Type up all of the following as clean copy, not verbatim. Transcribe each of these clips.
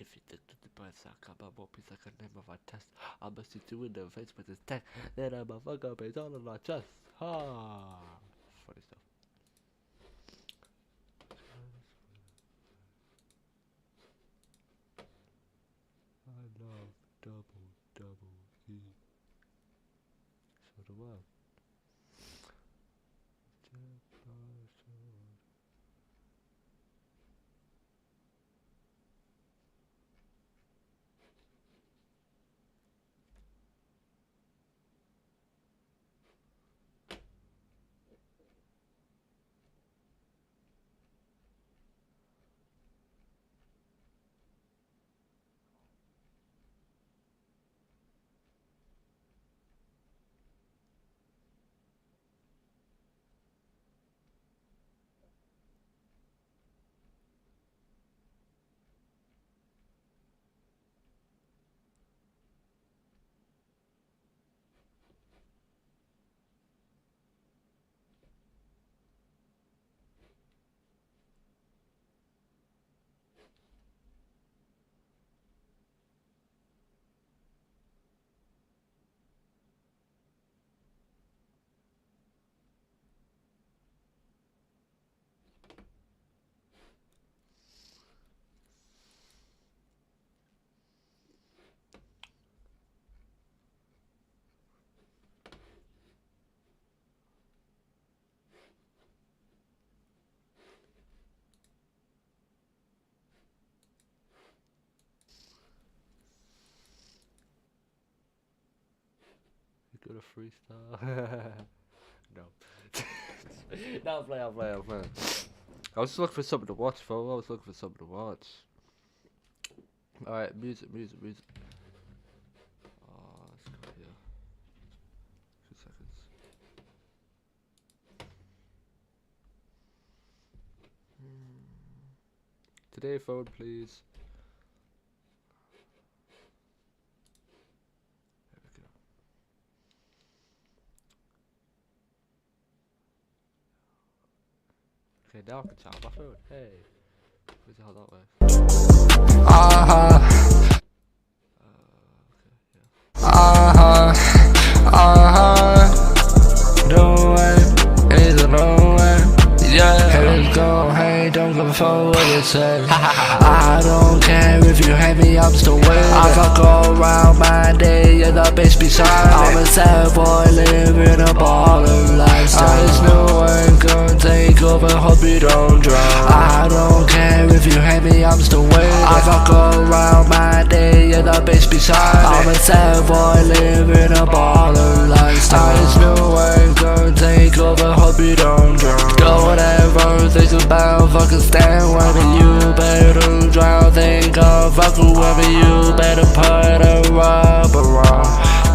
if you did to the birds, I got my more piece I can never my test. I must see two in the face with this tech. Then I'm a fuck up, it's all on my chest. Ha! Funny stuff. I love double E. So do I. Go to freestyle. No. No, I'm playing. I was just looking for something to watch, fo. Alright, music. Oh, let's go here. 2 seconds. Today, phone, please. Okay, now I can chat on my phone. Hey. Where's the hell that way? No way, it's a no way. Yeah, let's go, hey, don't give a fuck what you say. I don't care if you hate me, I'm still with it. I fuck all around my day, you're the bitch beside me. I'm a sad boy living a baller lifestyle. There's no one gonna take over, hope you don't drown. I don't care if you hate me, I'm still with it. I fuck all around my day, you're the bitch beside me. I'm a sad boy living a baller lifestyle. There's no one gonna take over, hope you don't drown. Do whatever, think about, fucking stand with me. You better drown, think of fucking with me. You better put a rubber on.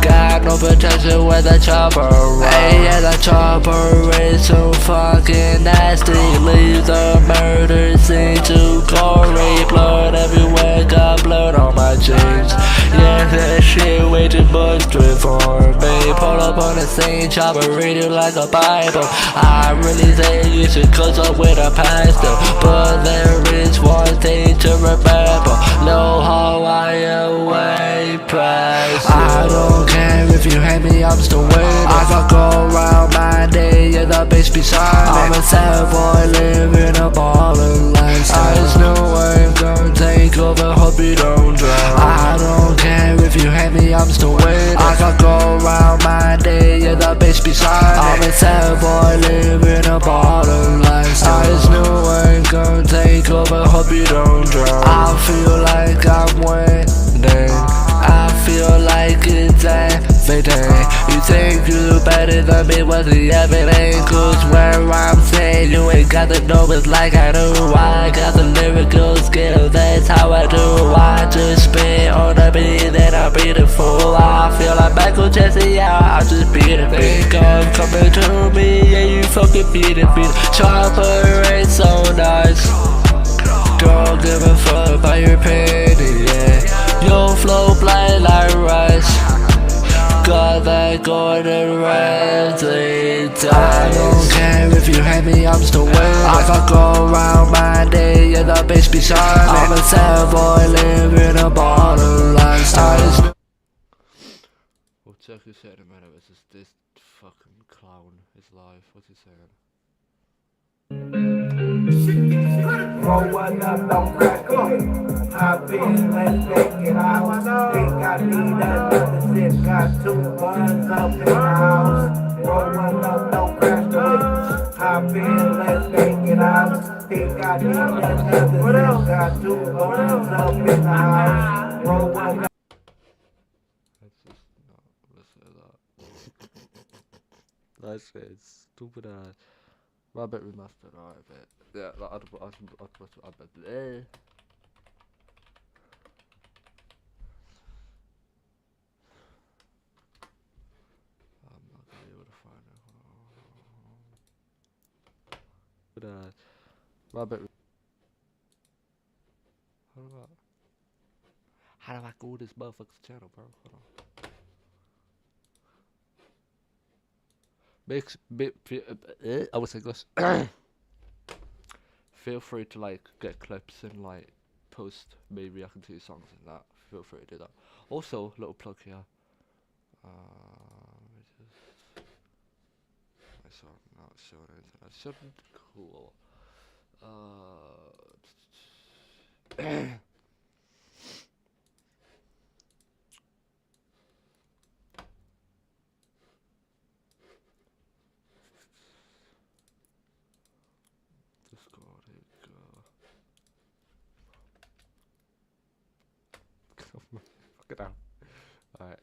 Got no protection with a chopper. Hey, yeah, that chopper is so fucking nasty. Leaves the murder scene too gory. Blood everywhere, got blood on my jeans. Yeah, that shit way too much to inform me. Pull up on the scene, chopper read it like a Bible. I really think you should cut up with a pastor, but there is one thing to remember. Know how I am way past. I don't care if you hate me, I'm still with it. I fuck all around my day, you're the bitch beside me. I'm a sad boy living a baller lifestyle. There's no way gonna take over, hope you don't drown. I don't care if you hate me, I'm still with it. I fuck all around my day, you're the bitch beside me. I'm a sad boy living a baller lifestyle. There's no way gonna take over, hope you don't drown. I feel like I'm winning, I feel like it's everything. You think you better than me, what's the evidence? Cause where I'm saying you ain't got to know it's like I do. I got the lyrical skill, that's how I do. I just spit on the beat, then I beat it full. I feel like Michael Jackson, yeah, I just beat it. Big gun coming to me, yeah, you fucking beat it. Chopper ain't so nice. Don't give a fuck about your opinion, yeah. Your flow blind like rice. Got that like Gordon Ramsay. I don't care if you hate me, I'm still winning. I fuck around my day, yeah, the bitch be shining. I'm a sad boy, live in a borderline style. We'll check his head in a minute. This fucking clown is live. What's he saying? Roll one up, don't crack up. Hop in, let's take it out. Think I need another sip. Got 2 buns up in the house. Roll one up, don't crack up. Hop in, let's take it out. Think I need another sip. Got 2 buns up in the house. Roll one up. Let's just not listen to that. That's it. Stupid ass. Rabbit remastered, alright, but yeah, like, I'd bet. I'm not gonna be able to find it. But rabbit. How do I go to this motherfucker's channel, bro? Hold on. I was like this. Feel free to like get clips and like post me reacting to your songs and that. Feel free to do that. Also, little plug here. My song not showing anything. That shouldn't cool. Discord, here we go. Fuck it out. Alright.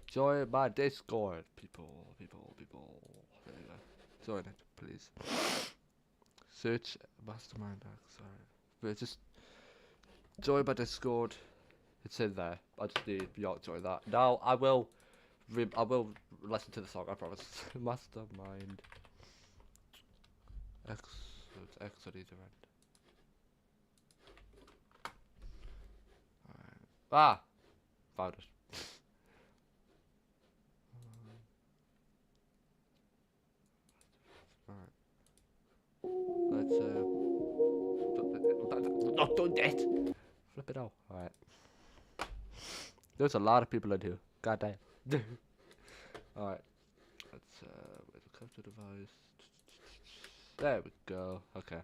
Join my Discord, people. There you go. Join it, please. Search Mastermind X, sorry. But just join my Discord. It's in there. I just need you to join that. Now I will listen to the song, I promise. Mastermind X. It's X on either end. Alright. Ah! Found it. Alright. Let's not doing that! Flip it out. Alright. There's a lot of people in here. God damn. Alright. Let's wait for capture device. There we go. Okay.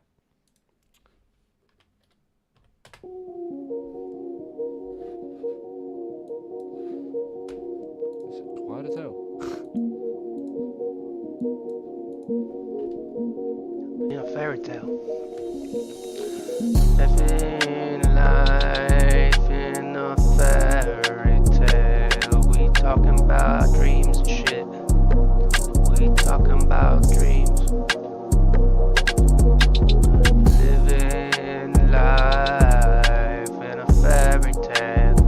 Is it quiet as hell? In a fairy tale. Living life in a fairy tale. We talking about dreams and shit. We talking about dreams. Living life in a fairy tale.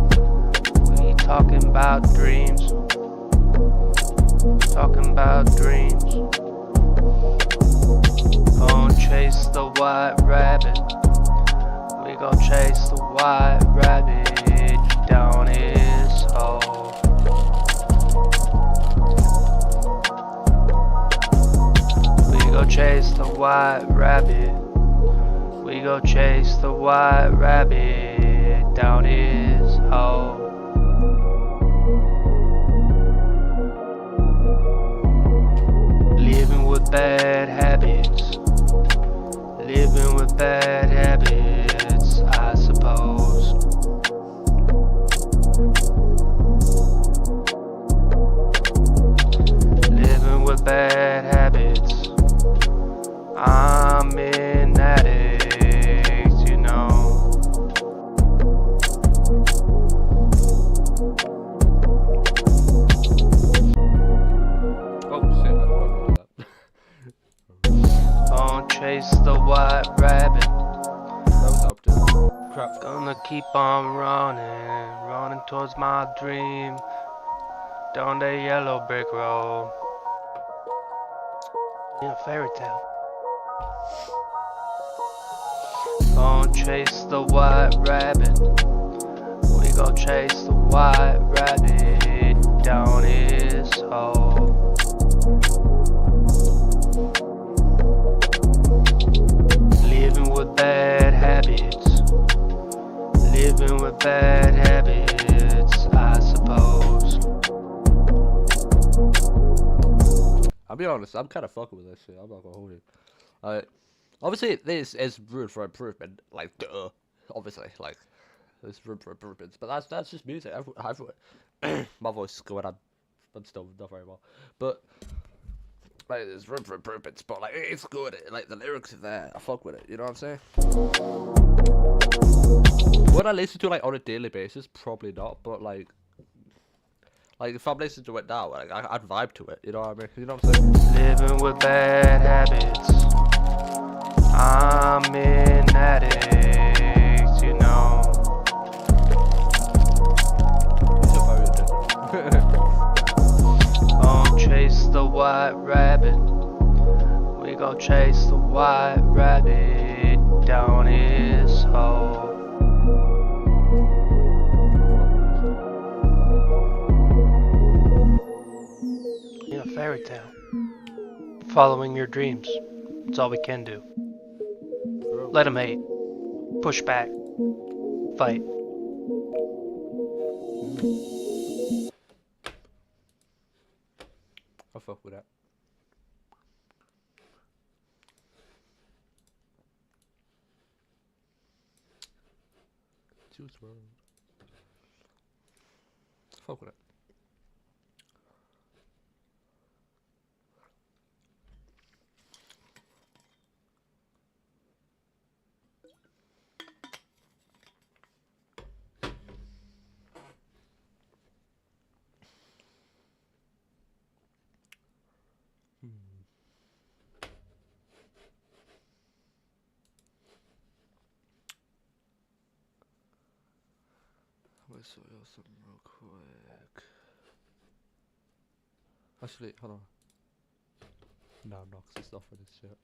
We talking about dreams. Talking about dreams. Gon' chase the white rabbit. We gon' chase the white rabbit down his hole. We gon' chase the white rabbit. We gon' chase the white rabbit down his hole. Living with bad habits. Living with bad habits, I suppose. Living with bad habits. I'm an addict, you know. Oh shit, I don't know how to do that. Don't chase the white rabbit. That was up to crap. Gonna keep on running towards my dream. Down the yellow brick road. In a fairy tale. Gonna chase the white rabbit. We gon' chase the white rabbit down his is home. Living with bad habits. Living with bad habits, I suppose. I'll be honest, I'm kind of fucking with this shit. I'm not gonna hold you. Obviously, this is room for improvement. Like, duh. Obviously, like, there's room for improvements. But that's just music. My voice is going. I'm still not very well. But like, there's room for improvements. But like, it's good. Like, the lyrics are there. I fuck with it. You know what I'm saying? Would I listen to like on a daily basis? Probably not. But like if I'm listening to it now, like, I'd vibe to it. You know what I mean? You know what I'm saying? Living with bad habits. I'm an addict, you know. These are very different. Don't chase the white rabbit. We gon' chase the white rabbit down his hole. In a fairy tale. Following your dreams. It's all we can do. Let him hate. Push back. Fight. I fuck with that. Juice WRLD. Fuck with it. Let's show you something real quick. Actually, hold on. No, no, 'cause it's not for this shit.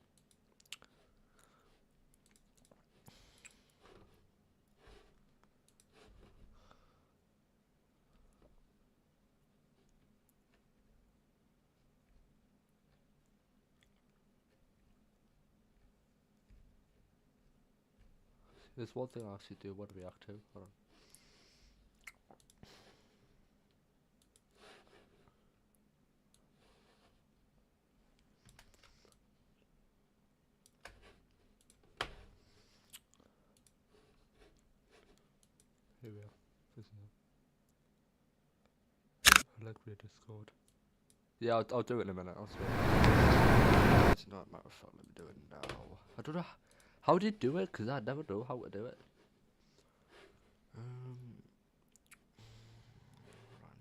There's one thing I actually do want to react to. Hold on. Here we are. This is it. I like your Discord. Yeah, I'll do it in a minute. I'll swear. It's not a matter of fact. Let me do it now. I don't know how do you do it, because I never know how to do it. Right,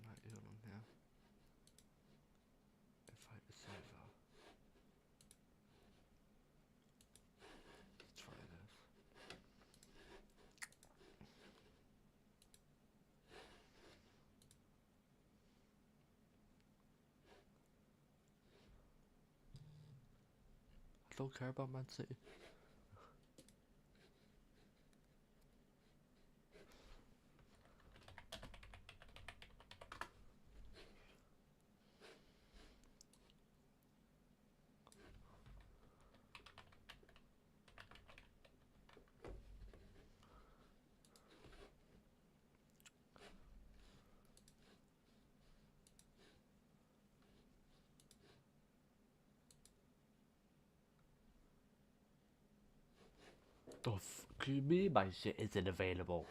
not here on here. Invite the server. Let's try this. I don't care about Man City. The fuck you mean my shit isn't available?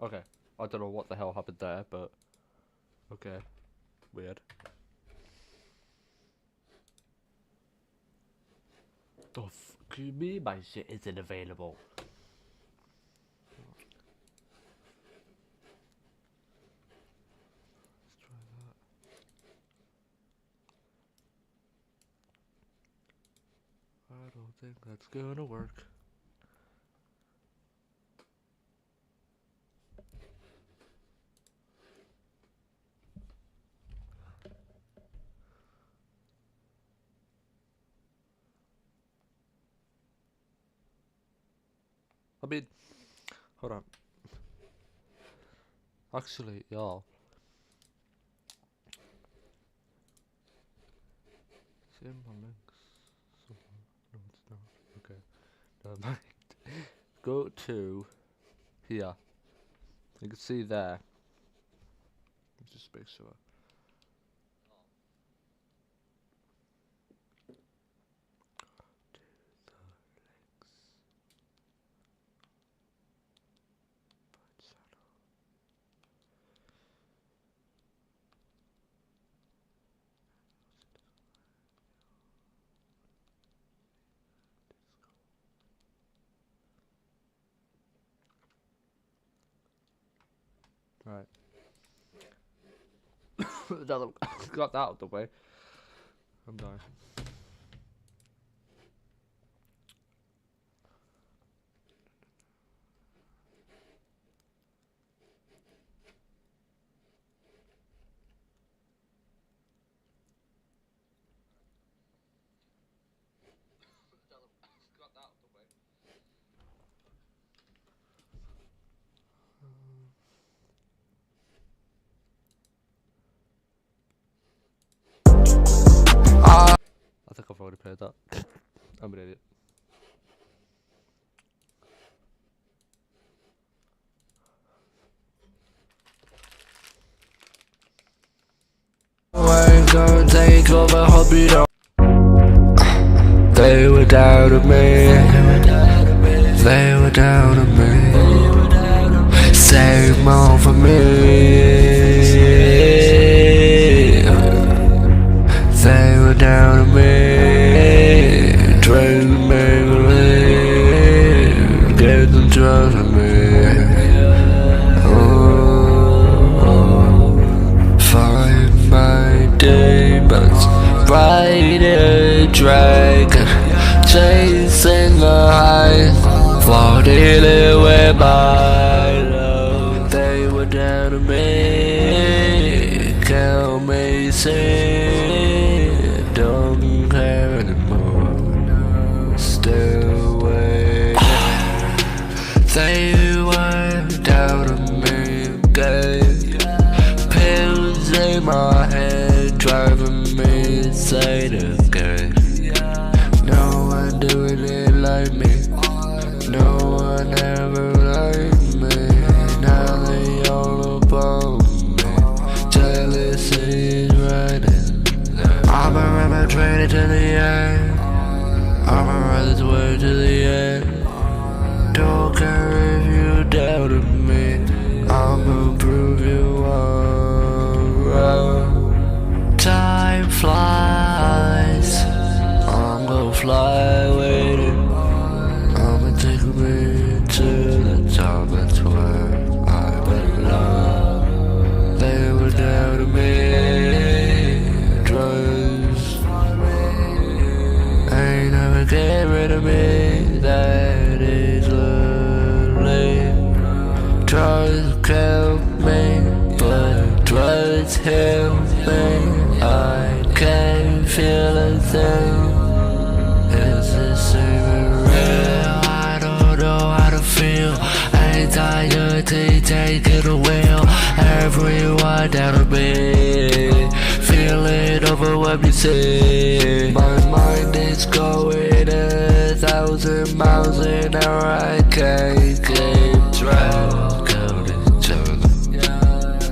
Okay, I don't know what the hell happened there, but okay, weird. The fuck you mean my shit isn't available? Let's try that. I don't think that's gonna work. I mean, hold on. Actually, y'all. See my links. No, it's not. Okay. Never mind. Go to here. You can see there. Just make sure. Right. Now that I've got that out of the way, I'm done. I think I've already played that. I'm an idiot. Waves gonna take over, hope you don't. They were down to me. They were down to me. Save more for me. They were down to me. Trying to make believe. Get them trust in me. Find my demons. Ride a dragon. Chasing the heights. For dealing with my love. They were down to me. Count me safe. Don't care anymore. Still waiting. They were down to me again. Pills in my head, driving me insane again. No one doing it like me. No one ever liked me. Now they all upon me. Jealousy is running. I'm a rubber trader to the end. I'm a brother's word to the end. Don't care if you doubted me. I'ma prove you wrong. Time flies. I'm gonna fly waiting. I'ma take me to the top. That's where I belong. They were down to me. Drugs ain't never get rid of me. That is lonely. Drugs kill me, but drugs heal me. I can't feel a thing. Is this even real? I don't know how to feel. Anxiety taking the wheel. Everyone down to me. Feeling overwhelmed, you see. My mind is going 1,000 miles an hour. I can't keep track of each other.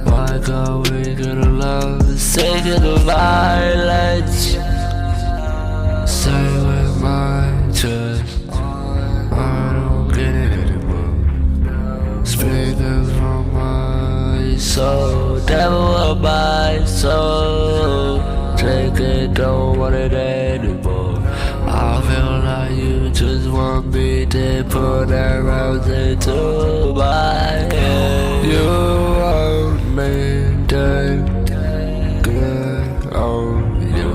Why can't we get along? Sick of the violence. Stay with my trust. I don't get it anymore. Speaking from my soul. Devil of my soul. Take it, don't want it anymore. I feel like you just want me to put arrows into my head. You want me dead. Good on you.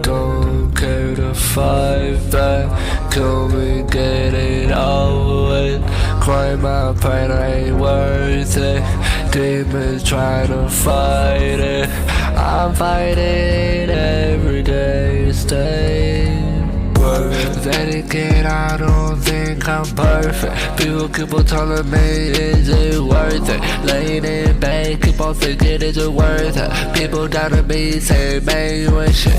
Don't care to fight back. Kill me, get it over with. Cry my pain ain't worth it. Demons trying to fight it. I'm fighting every day. Stay. Then again, I don't think I'm perfect. People keep on telling me, is it worth it? Laying in bed, keep on thinking, is it worth it? People down to me saying, man, you ain't shit.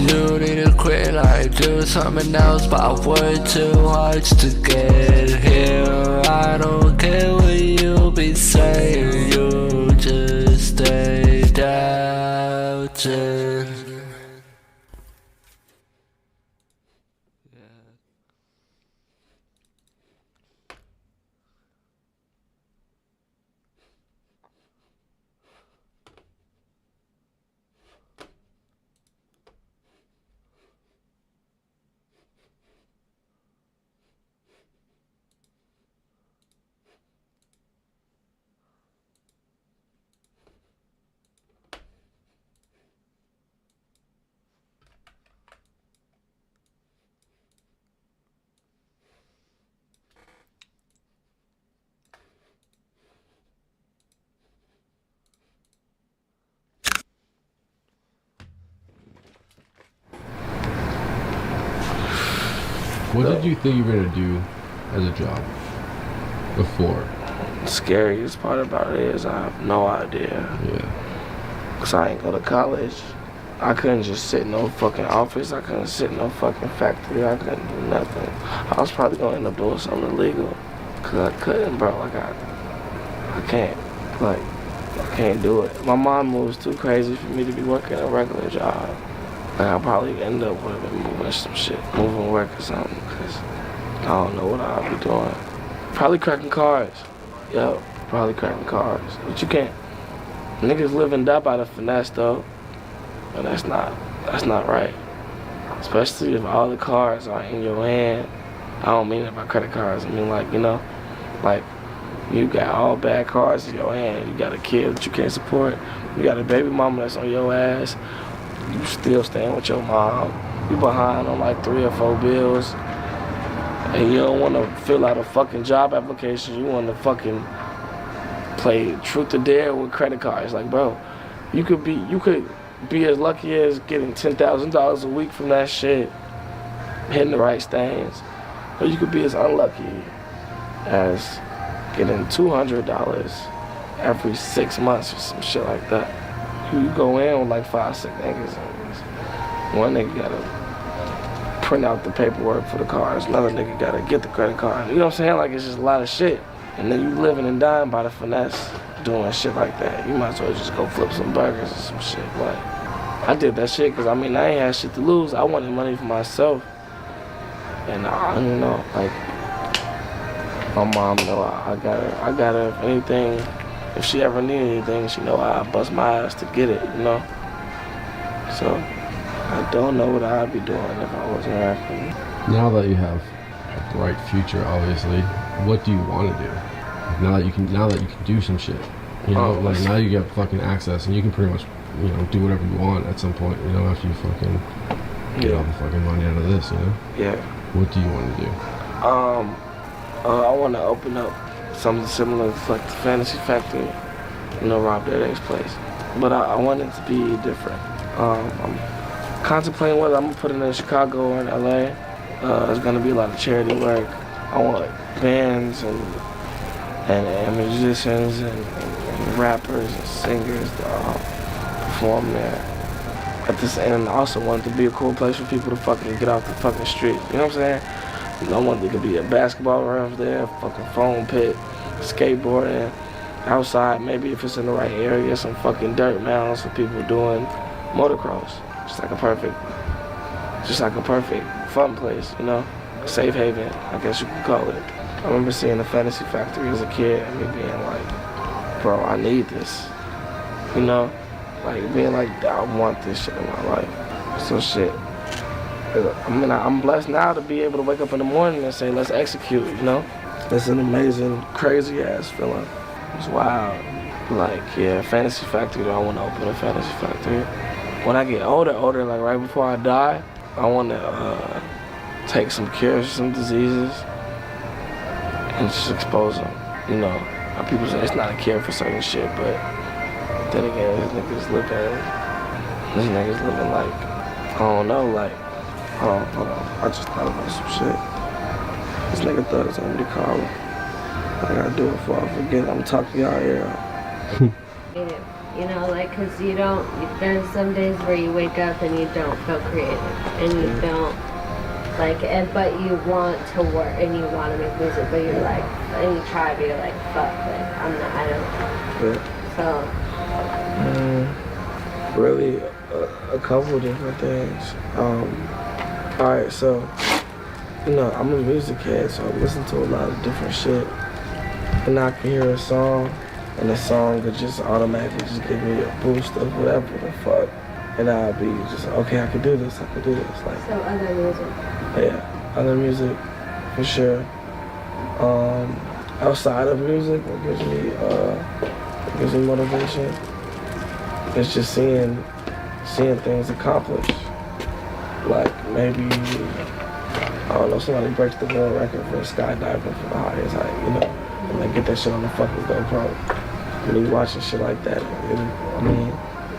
You need to quit, like do something else. But I worked too hard to get here. I don't care what you be saying, you just stay doubting. What did you think you were gonna do as a job before? The scariest part about it is I have no idea. Yeah. Cause I ain't go to college. I couldn't just sit in no fucking office. I couldn't sit in no fucking factory. I couldn't do nothing. I was probably gonna end up doing something illegal. Cause I couldn't, bro. Like I can't. Like, I can't do it. My mom moves too crazy for me to be working a regular job. Like, I'll probably end up with moving some shit, moving work or something, cause I don't know what I'll be doing. Probably cracking cars. Yo, probably cracking cars. But you can't. Niggas live and die by the finesse though. But that's not right. Especially if all the cars are in your hand. I don't mean it by credit cards. I mean like, you know, like you got all bad cars in your hand. You got a kid that you can't support. You got a baby mama that's on your ass. You still staying with your mom. You behind on like 3 or 4 bills. And you don't want to fill out a fucking job application. You want to fucking play truth or dare with credit cards. Like, bro, you could be as lucky as getting $10,000 a week from that shit, hitting the right stains. Or you could be as unlucky as getting $200 every 6 months or some shit like that. You go in with like 5, 6 niggas, and one nigga gotta print out the paperwork for the cars, another nigga gotta get the credit card. You know what I'm saying? Like, it's just a lot of shit. And then you living and dying by the finesse, doing shit like that. You might as well just go flip some burgers or some shit. But I did that shit because I mean, I ain't had shit to lose. I wanted money for myself. And I don't know, like, my mom know I got her if anything. If she ever need anything, she know I bust my ass to get it, you know? So, I don't know what I'd be doing if I wasn't rapping. Now that you have a bright future, obviously, what do you want to do? Now that you can do some shit, you know, like now you get fucking access and you can pretty much, you know, do whatever you want at some point, you know, after you fucking get all the fucking money out of this, you know? Yeah. What do you want to do? I want to open up something similar to like the Fantasy Factory, you know, Rob Dyrdek's place. But I want it to be different. I'm contemplating whether I'm gonna put it in Chicago or in LA. There's gonna be a lot of charity work. I want bands and musicians and rappers and singers to perform there. And I also want it to be a cool place for people to fucking get off the fucking street. You know what I'm saying? You know, I want there to be a basketball range there, fucking foam pit, skateboarding, outside, maybe if it's in the right area, some fucking dirt mounds for people doing motocross. Just like a perfect fun place, you know? A safe haven, I guess you could call it. I remember seeing the Fantasy Factory as a kid and me being like, bro, I need this. You know? Like being like, I want this shit in my life. So shit. I mean, I'm blessed now to be able to wake up in the morning and say, let's execute, you know? It's an amazing, crazy ass feeling. It's wild. Like, yeah, Fantasy Factory, I want to open a Fantasy Factory. When I get older, like right before I die, I want to take some cures for some diseases and just expose them, you know? People say it's not a cure for certain shit, but then again, these niggas living like, I don't know, like, Hold on. I just thought about some shit. This nigga thought it's on me to call him. I gotta do it before I forget. I'm talking to y'all here. You know, like, cause you don't, there's some days where you wake up and you don't feel creative. And you don't, like, but you want to work and you want to make music, but you're like, and you try, but you're like, fuck, like, I don't. Yeah. So. Really, a couple different things. Alright, so, you know, I'm a music head, so I listen to a lot of different shit. And I can hear a song, and the song could just automatically just give me a boost of whatever the fuck. And I'll be just, okay, I could do this, Like, So other music. Yeah, other music, for sure. Outside of music, what gives me motivation, it's just seeing things accomplished. Like maybe, I don't know, somebody breaks the world record for skydiving from the highest height, you know, and they get that shit on the fucking GoPro. And you watching shit like that,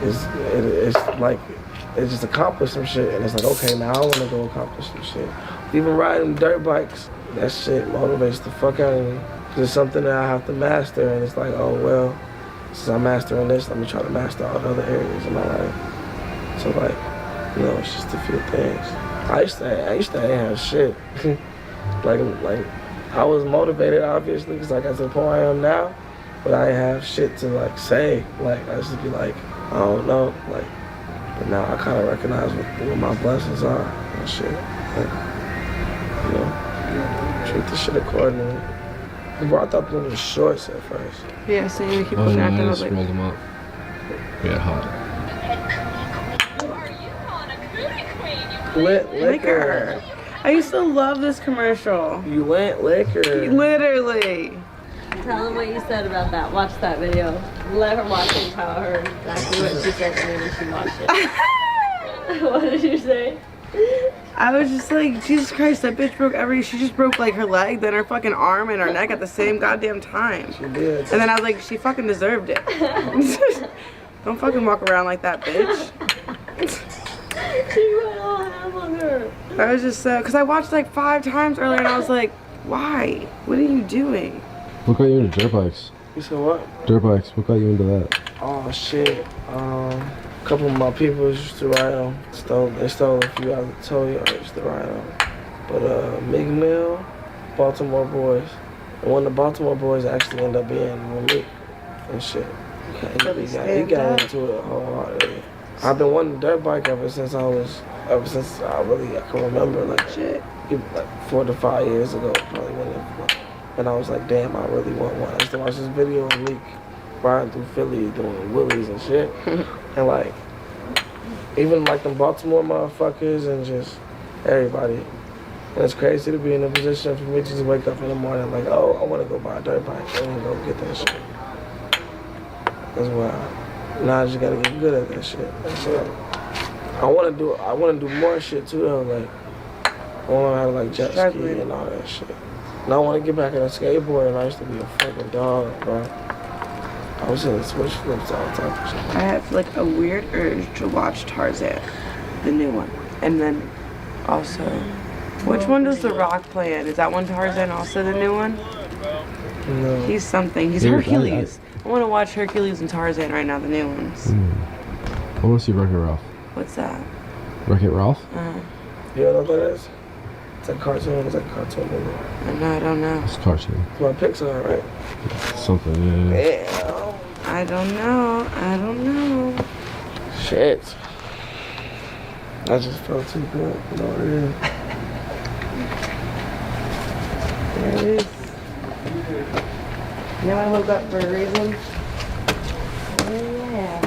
it's like, it just accomplished some shit, and it's like, okay, now I wanna go accomplish some shit. Even riding dirt bikes, that shit motivates the fuck out of me. It's something that I have to master, and it's like, oh well, since I'm mastering this, let me try to master all the other areas of my life. So like, you know, it's just a few things. I used to have shit. like I was motivated obviously, because like that's the point I am now, but I have shit to like say. Like I used to be like, I don't know, like, but now I kind of recognize what my blessings are and shit. Like, you know, treat the shit accordingly. Bro, I thought them was shorts at first. Yeah, same. We keep Oh, looking no, at I them. I just was like, rolled them up. Yeah, hot. Lit liquor. I used to love this commercial. You went liquor. Literally. Tell them what you said about that. Watch that video. Let her watch and tell her exactly what she said to me when she watched it. What did you say? I was just like, Jesus Christ, that bitch she just broke like her leg, then her fucking arm and her neck at the same goddamn time. She did. And then I was like, she fucking deserved it. Don't fucking walk around like that, bitch. She went all ham on her. I was just cause I watched like 5 times earlier and I was like, why? What are you doing? What got you into dirt bikes? You said what? Dirt bikes, what got you into that? Oh shit. A couple of my people used to ride them. They stole a few. I told you I used to ride them. But Meek Mill, Baltimore Boys. And one of the Baltimore Boys actually ended up being with me and shit. He got into it wholeheartedly. I've been wanting a dirt bike ever since I can remember, like shit. Like 4 to 5 years ago, probably and I was like, damn, I really want one. I used to watch this video of Meek riding through Philly doing wheelies and shit. And like, even like them Baltimore motherfuckers and just everybody. And it's crazy to be in a position for me to just wake up in the morning like, oh, I want to go buy a dirt bike and go get that shit. That's wild. Now I just gotta get good at that shit. That's it. I wanna do more shit too though, like I wanna learn how to like jet ski and all that shit. And I wanna get back in a skateboard, and I used to be a fucking dog, bro. I was in the switch flips all the time. I have like a weird urge to watch Tarzan, the new one. And then also, which one does The Rock play in? Is that one Tarzan also the new one? No. He's something. He's Hercules. I want to watch Hercules and Tarzan right now, the new ones. I want to see Wreck-It Ralph. What's that? Wreck-It Ralph? You don't know what that is? It's a cartoon. It's like a cartoon movie. No, I don't know. It's a cartoon. It's about Pixar, right? Something, yeah. Yeah. I don't know. I don't know. Shit. I just felt too good. You know what it is? There it is. You know I woke up for a reason? Yeah.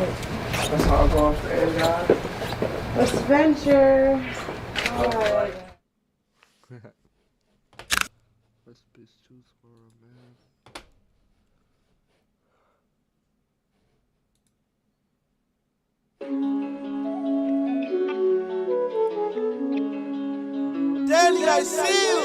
That's how I go off the edge, guys. Let's venture. Alright. Let's be choose for a man. Daddy, I see you.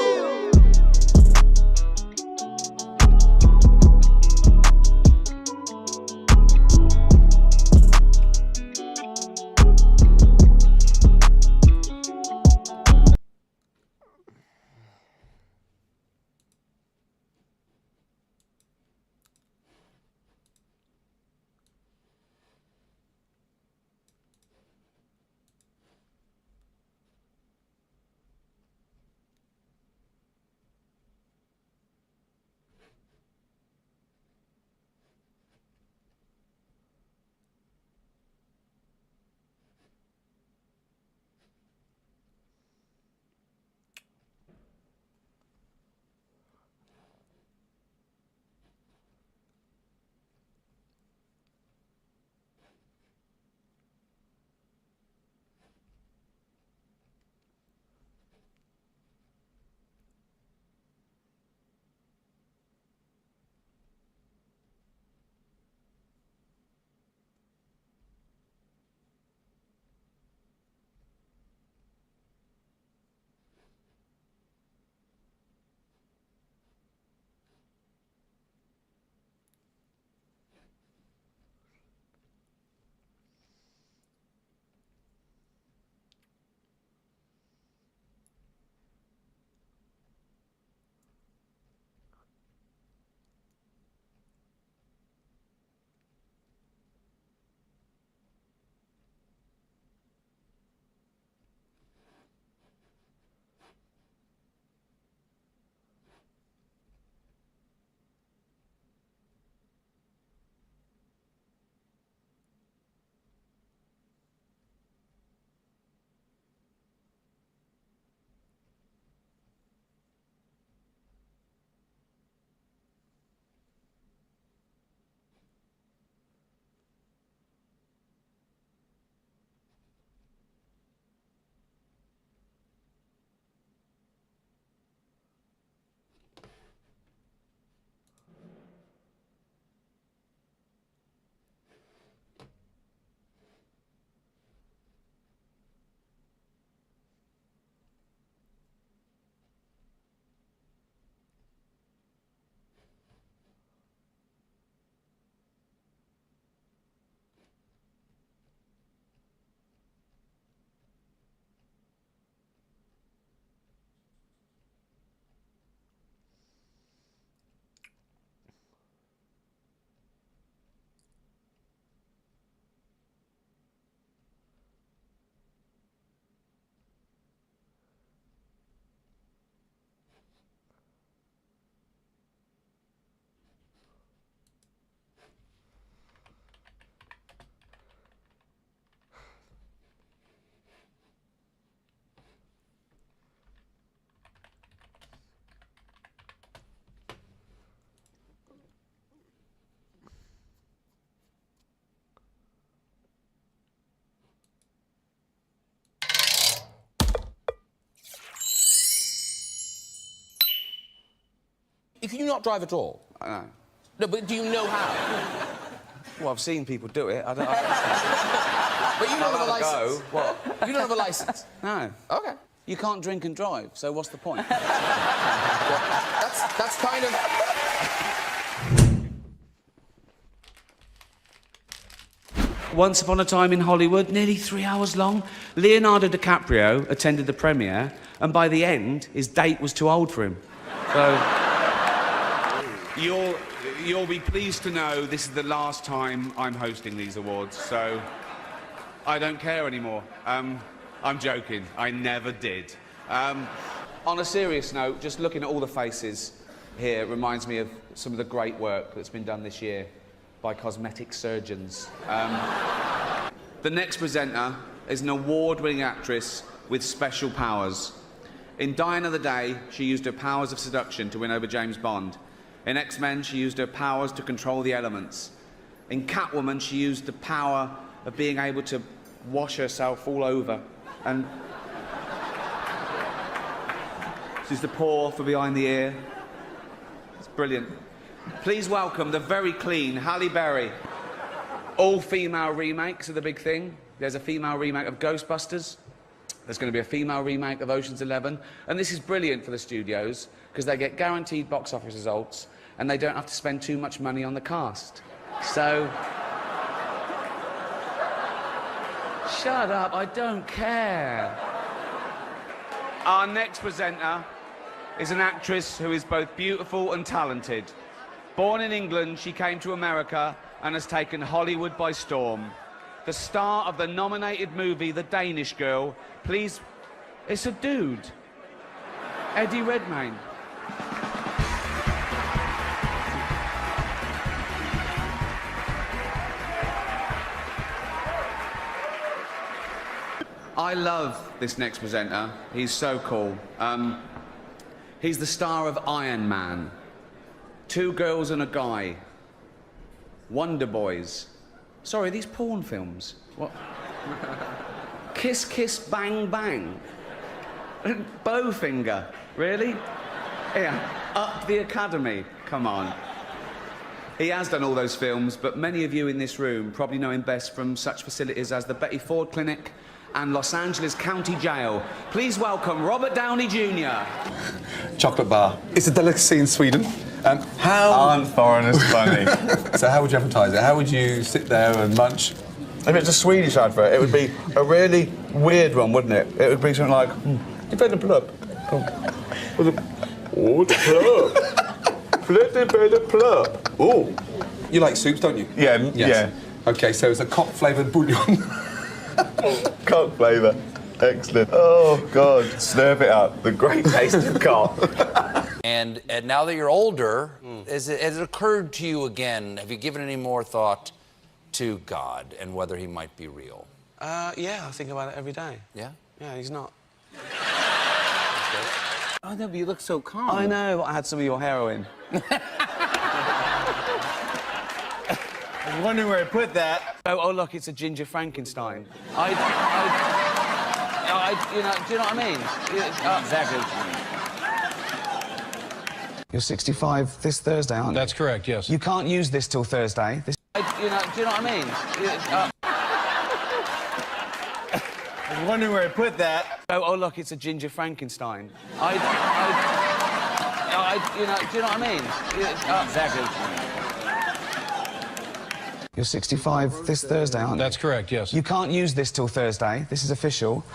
If you not drive at all? I know. No, but do you know how? Well, I've seen people do it. I don't. But you don't have a I'll go. licence. What? You don't have a licence. No. Okay. You can't drink and drive, so what's the point? That's kind of... Once Upon a Time in Hollywood, nearly 3 hours long. Leonardo DiCaprio attended the premiere, and by the end, his date was too old for him. So... You'll be pleased to know this is the last time I'm hosting these awards, so... I don't care anymore. I'm joking. I never did. On a serious note, just looking at all the faces here reminds me of some of the great work that's been done this year by cosmetic surgeons. The next presenter is an award-winning actress with special powers. In Die Another Day, she used her powers of seduction to win over James Bond. In X-Men, she used her powers to control the elements. In Catwoman, she used the power of being able to wash herself all over. And she's the paw for behind the ear. It's brilliant. Please welcome the very clean Halle Berry. All female remakes are the big thing. There's a female remake of Ghostbusters. There's going to be a female remake of Ocean's 11. And this is brilliant for the studios because they get guaranteed box office results and they don't have to spend too much money on the cast. So... Shut up, I don't care. Our next presenter is an actress who is both beautiful and talented. Born in England, she came to America and has taken Hollywood by storm. The star of the nominated movie The Danish Girl, please... It's a dude. Eddie Redmayne. I love this next presenter. He's so cool. He's the star of Iron Man, Two Girls and a Guy, Wonder Boys. Sorry, these porn films. What? Kiss Kiss Bang Bang. Bowfinger. Really? Yeah. Up the Academy. Come on. He has done all those films, but many of you in this room probably know him best from such facilities as the Betty Ford Clinic and Los Angeles County Jail. Please welcome Robert Downey Jr. Chocolate bar. It's a delicacy in Sweden. How aren't foreigners funny? So how would you advertise it? How would you sit there and munch? If it's a Swedish advert, it would be a really weird one, wouldn't it? It would be something like, "You better plug." Oh, the plug. Flippy better plug. Oh. You like soups, don't you? Yeah, yes. Yeah. Okay, so it's a cock-flavoured bouillon. Cock flavour. Excellent. Oh, God. Slurp it up. The great taste of cock. And now that you're older, has it occurred to you again, have you given any more thought to God and whether he might be real? Yeah, I think about it every day. Yeah? Yeah, he's not. Oh, no, but you look so calm. I know, I had some of your heroin. I was wondering where I put that. Oh, look, it's a ginger Frankenstein. you know, do you know what I mean? Exactly. You're 65 this Thursday, aren't you? That's correct, yes. You can't use this till Thursday. do you know what I mean? I was wondering where I put that. Oh, look, it's a ginger Frankenstein. you know, do you know what I mean? Exactly. You're 65 this Thursday, aren't you? That's correct, yes. You can't use this till Thursday. This is official.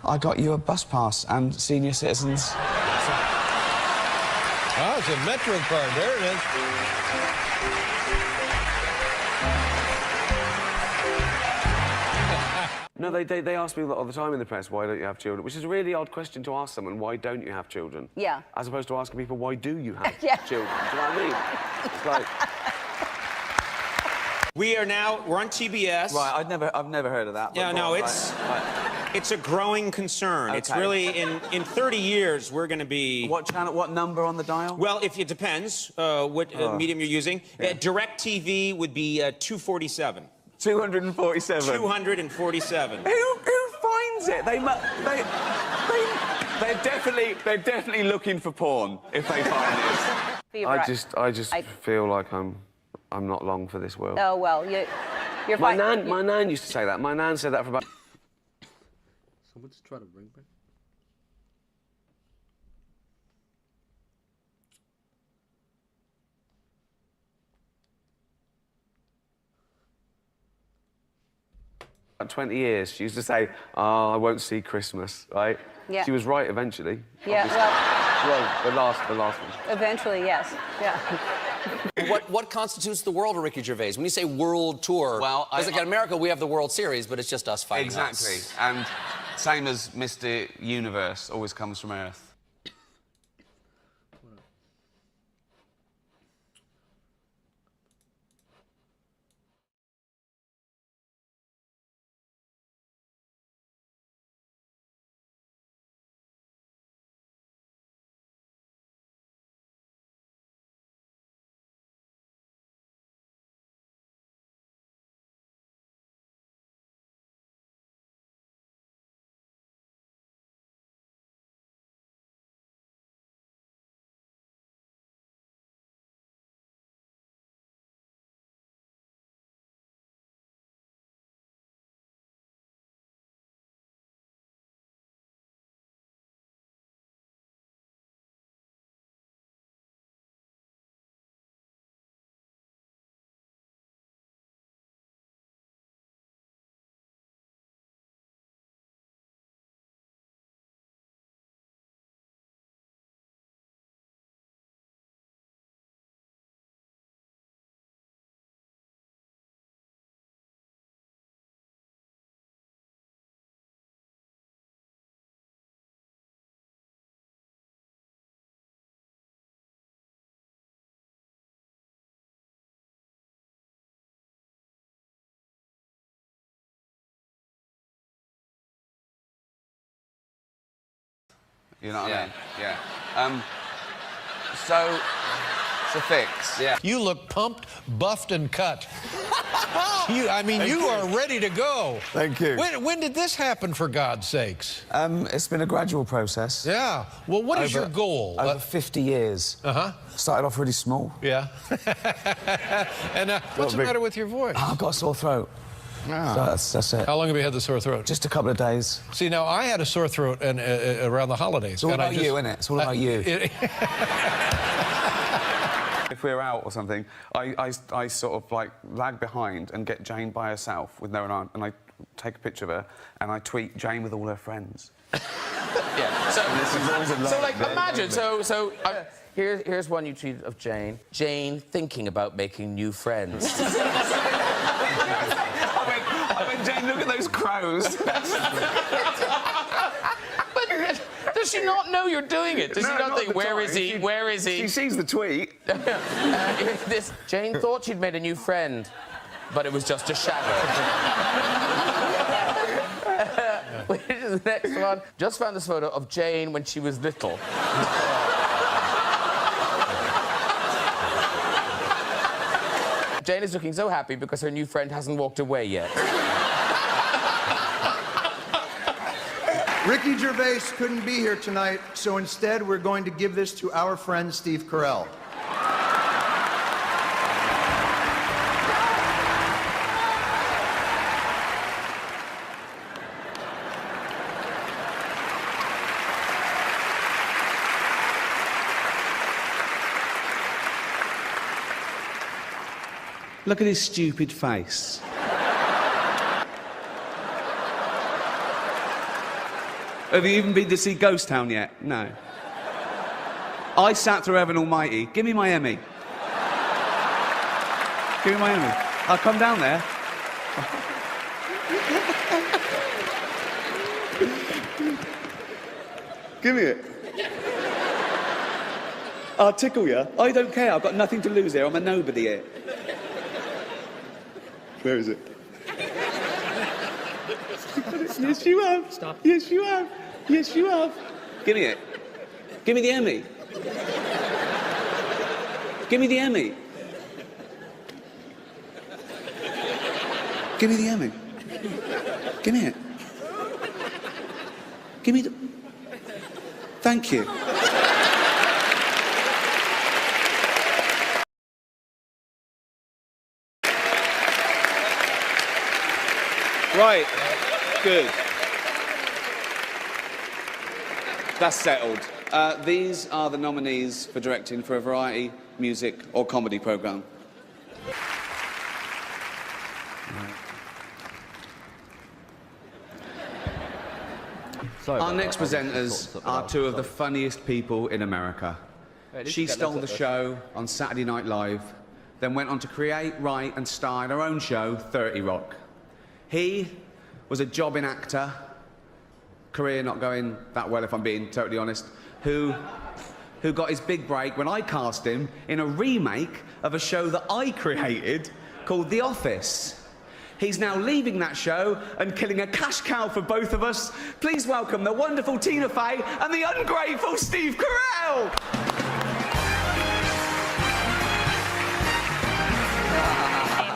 I got you a bus pass and senior citizens. Oh, it's a Metro card. There it is. No, they ask me all the time in the press, why don't you have children? Which is a really odd question to ask someone, why don't you have children? Yeah. As opposed to asking people, why do you have Yeah. children? Do you know what I mean? It's like... We're on TBS. Right, I've never heard of that. Yeah, but no, right. it's a growing concern. Okay. It's really, in 30 years, we're going to be... What channel, what number on the dial? Well, if it depends what medium you're using. Yeah. DirecTV would be 247. 247? 247. Who finds it? They're definitely looking for porn if they find it. Be I right. just feel like I'm not long for this world. Oh well, you're my fine. my nan used to say that. My nan said that for about. Someone just try to ring me. About 20 years, she used to say, "Oh, I won't see Christmas," right? Yeah. She was right eventually. Yeah, obviously. Well, the last one. Eventually, yes. Yeah. What constitutes the world of Ricky Gervais? When you say world tour, well, because like in America we have the World Series, but it's just us fighting Exactly. us. And same as Mr. Universe always comes from Earth. You know what I mean? Yeah. So, it's a fix. Yeah. You look pumped, buffed, and cut. You are ready to go. Thank you. When did this happen, for God's sakes? It's been a gradual process. Yeah. Well, what is your goal? Over 50 years. Uh-huh. Started off really small. Yeah. And what's the matter with your voice? I've got a sore throat. Ah. So that's it. How long have you had the sore throat? Just a couple of days. See, now, I had a sore throat around the holidays. It's all about you, isn't it? It's all about you. If we're out or something, I sort of like lag behind and get Jane by herself with no one on, and I take a picture of her and I tweet Jane with all her friends. Yeah. So like, imagine. Here's one you tweeted of Jane. Jane thinking about making new friends. I mean, Jane, look at those crows. But does she not know you're doing it? Does she not think, where is he? Where is he? She sees the tweet. Jane thought she'd made a new friend, but it was just a shadow. Which is the next one. Just found this photo of Jane when she was little. Jane is looking so happy because her new friend hasn't walked away yet. Ricky Gervais couldn't be here tonight, so instead we're going to give this to our friend Steve Carell. Look at his stupid face. Have you even been to see Ghost Town yet? No. I sat through Heaven Almighty. Give me my Emmy. Give me my Emmy. I'll come down there. Give me it. I'll tickle you. I don't care. I've got nothing to lose here. I'm a nobody here. Where is it? Yes, you have. Stop. Yes, you have. Yes, you have. Give me it. Give me the Emmy. Give me the Emmy. Give me the Emmy. Give me it. Give me the... Thank you. Right. Good. That's settled. These are the nominees for directing for a variety, music, or comedy programme. Our next presenters are two of the funniest people in America. She stole the show on Saturday Night Live, then went on to create, write and star in her own show, 30 Rock. He was a jobbing actor, career not going that well if I'm being totally honest, who got his big break when I cast him in a remake of a show that I created called The Office. He's now leaving that show and killing a cash cow for both of us. Please welcome the wonderful Tina Fey and the ungrateful Steve Carell.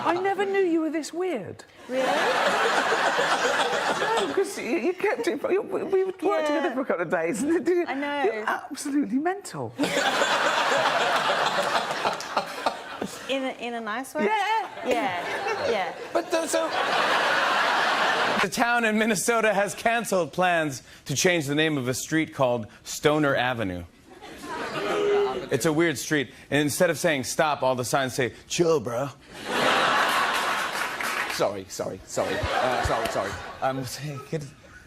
I never knew you were this weird. Really? No, because you kept it. We worked together for a couple of days. And I know. You're absolutely mental. In a nice way? Yeah. But the town in Minnesota has canceled plans to change the name of a street called Stoner Avenue. It's a weird street, and instead of saying stop, all the signs say chill, bro. Sorry.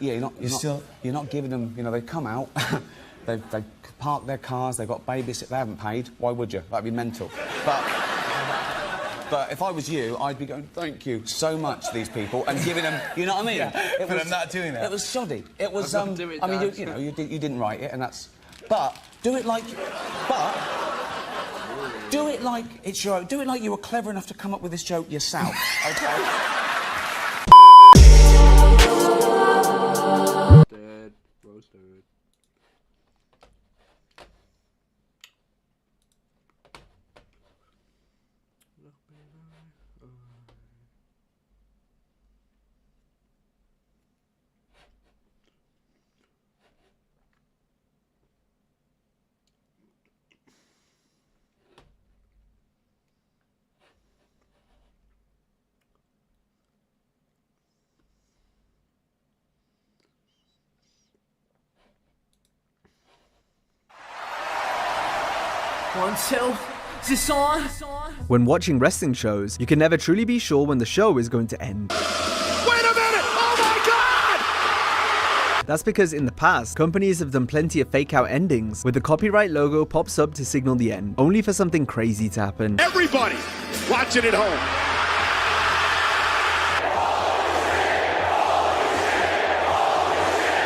Yeah, you're not giving them. You know, they come out, they park their cars, they've got babysitters, they haven't paid. Why would you? That'd be mental. But if I was you, I'd be going, thank you so much to these people, and giving them, you know what I mean? Yeah, but I'm not doing that. It was shoddy. It was, I'm not doing I mean, that. you didn't write it, and that's... But do it like... But... Do it like it's your own. Do it like you were clever enough to come up with this joke yourself, okay? Dead. Roasted. One, two, is this on? When watching wrestling shows, you can never truly be sure when the show is going to end. Wait a minute! Oh my god! That's because in the past, companies have done plenty of fake out endings, where the copyright logo pops up to signal the end, only for something crazy to happen. Everybody, watch it at home.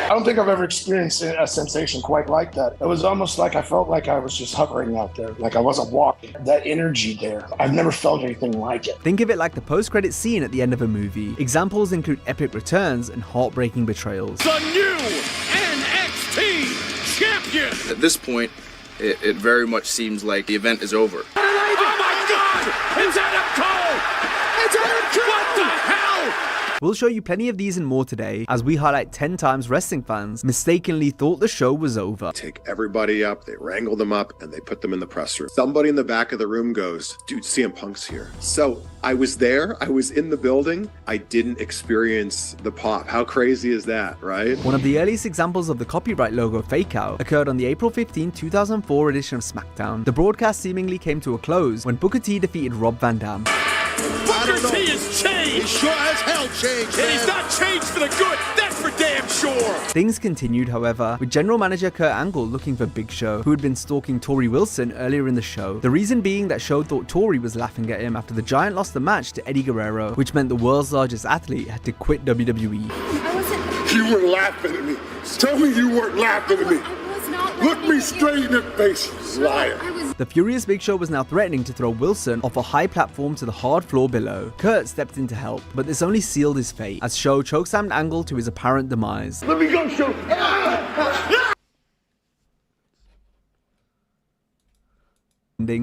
I don't think I've ever experienced a sensation quite like that. It was almost like I felt like I was just hovering out there, like I wasn't walking. That energy there, I've never felt anything like it. Think of it like the post-credit scene at the end of a movie. Examples include epic returns and heartbreaking betrayals. The new NXT champion! At this point, it very much seems like the event is over. Oh my god! It's Adam Cole! It's Adam Cole! What the hell? We'll show you plenty of these and more today, as we highlight 10 times wrestling fans mistakenly thought the show was over. Take everybody up, they wrangle them up, and they put them in the press room. Somebody in the back of the room goes, dude, CM Punk's here. So I was there, I was in the building, I didn't experience the pop. How crazy is that, right? One of the earliest examples of the copyright logo fake out occurred on the April 15, 2004 edition of SmackDown. The broadcast seemingly came to a close when Booker T defeated Rob Van Dam. Booker T has changed! He sure as hell changed, man. And he's not changed for the good, that's for damn sure! Things continued, however, with general manager Kurt Angle looking for Big Show, who had been stalking Tori Wilson earlier in the show. The reason being that Show thought Tori was laughing at him after the Giant lost the match to Eddie Guerrero, which meant the world's largest athlete had to quit WWE. You were laughing at me. Tell me you weren't laughing at me. Look me straight in the face, liar. The furious Big Show was now threatening to throw Wilson off a high platform to the hard floor below. Kurt stepped in to help, but this only sealed his fate, as Show chokeslammed Angle to his apparent demise. Let me go, Show.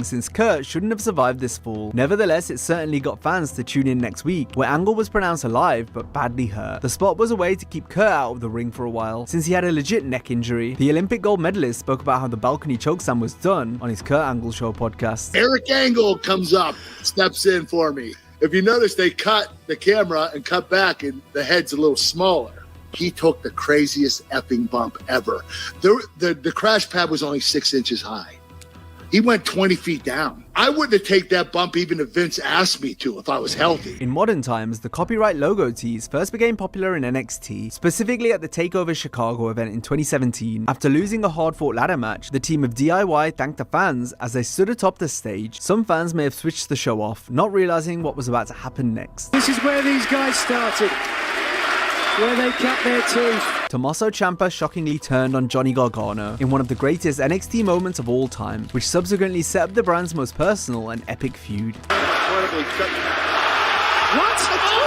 Since Kurt shouldn't have survived this fall. Nevertheless, it certainly got fans to tune in next week, where Angle was pronounced alive but badly hurt. The spot was a way to keep Kurt out of the ring for a while, since he had a legit neck injury. The Olympic gold medalist spoke about how the balcony chokeslam was done on his Kurt Angle Show podcast. Eric Angle comes up, steps in for me. If you notice, they cut the camera and cut back, and the head's a little smaller. He took the craziest effing bump ever. The crash pad was only 6 inches high. He went 20 feet down. I wouldn't have taken that bump even if Vince asked me to if I was healthy. In modern times, the copyright logo tees first became popular in NXT, specifically at the TakeOver Chicago event in 2017. After losing a hard-fought ladder match, the team of DIY thanked the fans as they stood atop the stage. Some fans may have switched the show off, not realizing what was about to happen next. This is where these guys started, where they cut their teeth. Tommaso Ciampa shockingly turned on Johnny Gargano in one of the greatest NXT moments of all time, which subsequently set up the brand's most personal and epic feud. What? Oh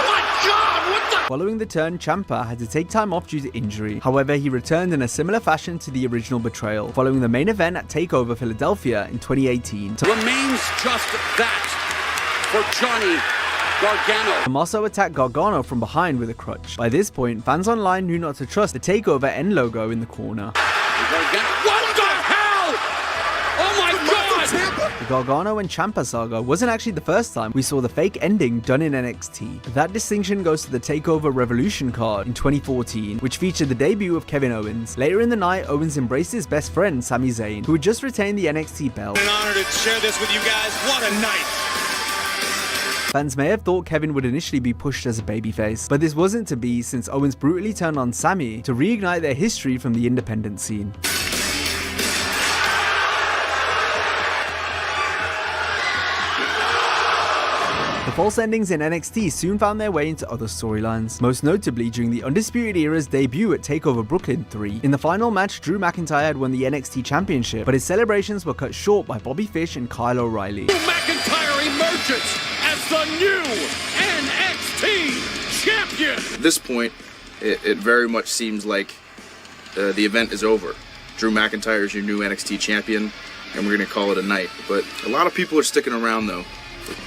my God! What the? Following the turn, Ciampa had to take time off due to injury. However, he returned in a similar fashion to the original betrayal, following the main event at TakeOver Philadelphia in 2018. Remains just that for Johnny Gargano. Tommaso attacked Gargano from behind with a crutch. By this point, fans online knew not to trust the TakeOver N logo in the corner. What the hell? Oh my God! The Gargano and Ciampa saga wasn't actually the first time we saw the fake ending done in NXT. That distinction goes to the TakeOver Revolution card in 2014, which featured the debut of Kevin Owens. Later in the night, Owens embraced his best friend, Sami Zayn, who had just retained the NXT belt. An honor to share this with you guys. What a night! Fans may have thought Kevin would initially be pushed as a babyface, but this wasn't to be since Owens brutally turned on Sami to reignite their history from the independent scene. The false endings in NXT soon found their way into other storylines, most notably during the Undisputed Era's debut at TakeOver Brooklyn 3. In the final match, Drew McIntyre had won the NXT Championship, but his celebrations were cut short by Bobby Fish and Kyle O'Reilly. Drew McIntyre emerges as the new NXT champion. At this point, it very much seems like the event is over. Drew McIntyre is your new NXT champion, and we're going to call it a night. But a lot of people are sticking around, though.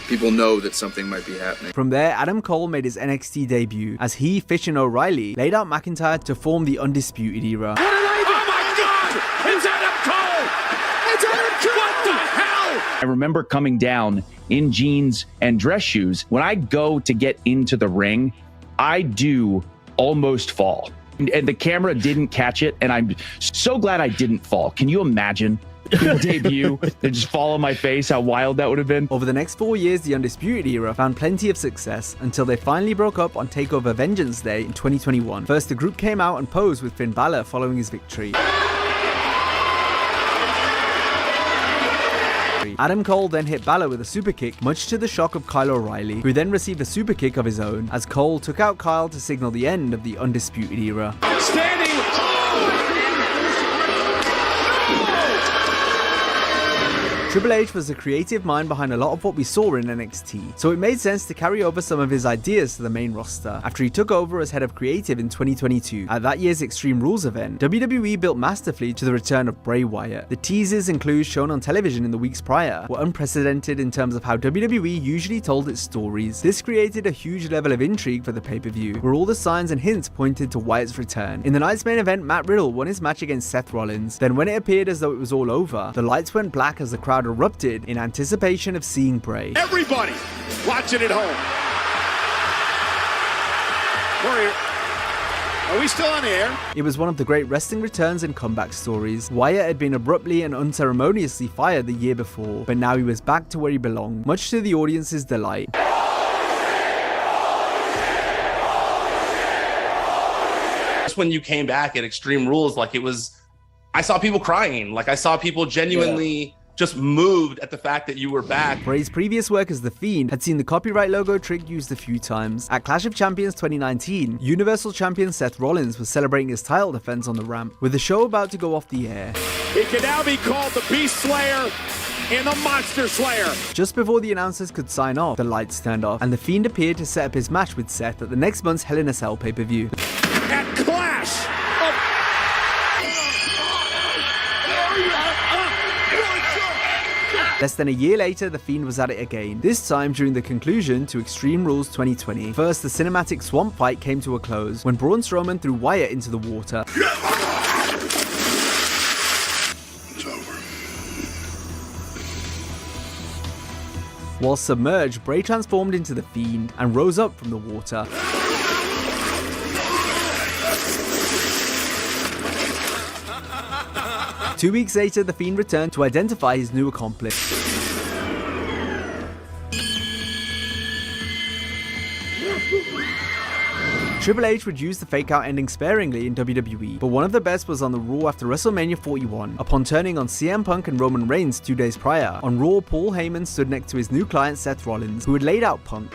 People know that something might be happening. From there, Adam Cole made his NXT debut as he, Fish, and O'Reilly laid out McIntyre to form the Undisputed Era. Oh my God! It's Adam Cole! It's Adam Cole! What the hell? I remember coming down in jeans and dress shoes. When I go to get into the ring, I do almost fall. And the camera didn't catch it, and I'm so glad I didn't fall. Can you imagine? Debut and just fall on my face, how wild that would have been. Over the next 4 years, the Undisputed Era found plenty of success until they finally broke up on TakeOver Vengeance Day in 2021. First, the group came out and posed with Finn Balor following his victory. Adam Cole then hit Balor with a super kick, much to the shock of Kyle O'Reilly, who then received a super kick of his own, as Cole took out Kyle to signal the end of the Undisputed Era. Standing. Triple H was the creative mind behind a lot of what we saw in NXT, so it made sense to carry over some of his ideas to the main roster. After he took over as head of creative in 2022, at that year's Extreme Rules event, WWE built masterfully to the return of Bray Wyatt. The teasers and clues shown on television in the weeks prior were unprecedented in terms of how WWE usually told its stories. This created a huge level of intrigue for the pay-per-view, where all the signs and hints pointed to Wyatt's return. In the night's main event, Matt Riddle won his match against Seth Rollins. Then when it appeared as though it was all over, the lights went black as the crowd erupted in anticipation of seeing Bray. Everybody watching at home. Are we still on the air? It was one of the great wrestling returns and comeback stories. Wyatt had been abruptly and unceremoniously fired the year before, but now he was back to where he belonged, much to the audience's delight. Just when you came back at Extreme Rules, like it was, I saw people crying. Like I saw people genuinely just moved at the fact that you were back. Bray's previous work as The Fiend had seen the copyright logo trick used a few times. At Clash of Champions 2019, Universal Champion Seth Rollins was celebrating his title defense on the ramp. With the show about to go off the air, He can now be called the Beast Slayer and the Monster Slayer. Just before the announcers could sign off, the lights turned off, and The Fiend appeared to set up his match with Seth at the next month's Hell in a Cell pay-per-view. At Clash Less than a year later, The Fiend was at it again, this time during the conclusion to Extreme Rules 2020. First, the cinematic swamp fight came to a close when Braun Strowman threw Wyatt into the water. While submerged, Bray transformed into the Fiend and rose up from the water. Two weeks later, the Fiend returned to identify his new accomplice. Triple H would use the fake-out ending sparingly in WWE, but one of the best was on the Raw after WrestleMania 41, upon turning on CM Punk and Roman Reigns 2 days prior. On Raw, Paul Heyman stood next to his new client Seth Rollins, who had laid out Punk.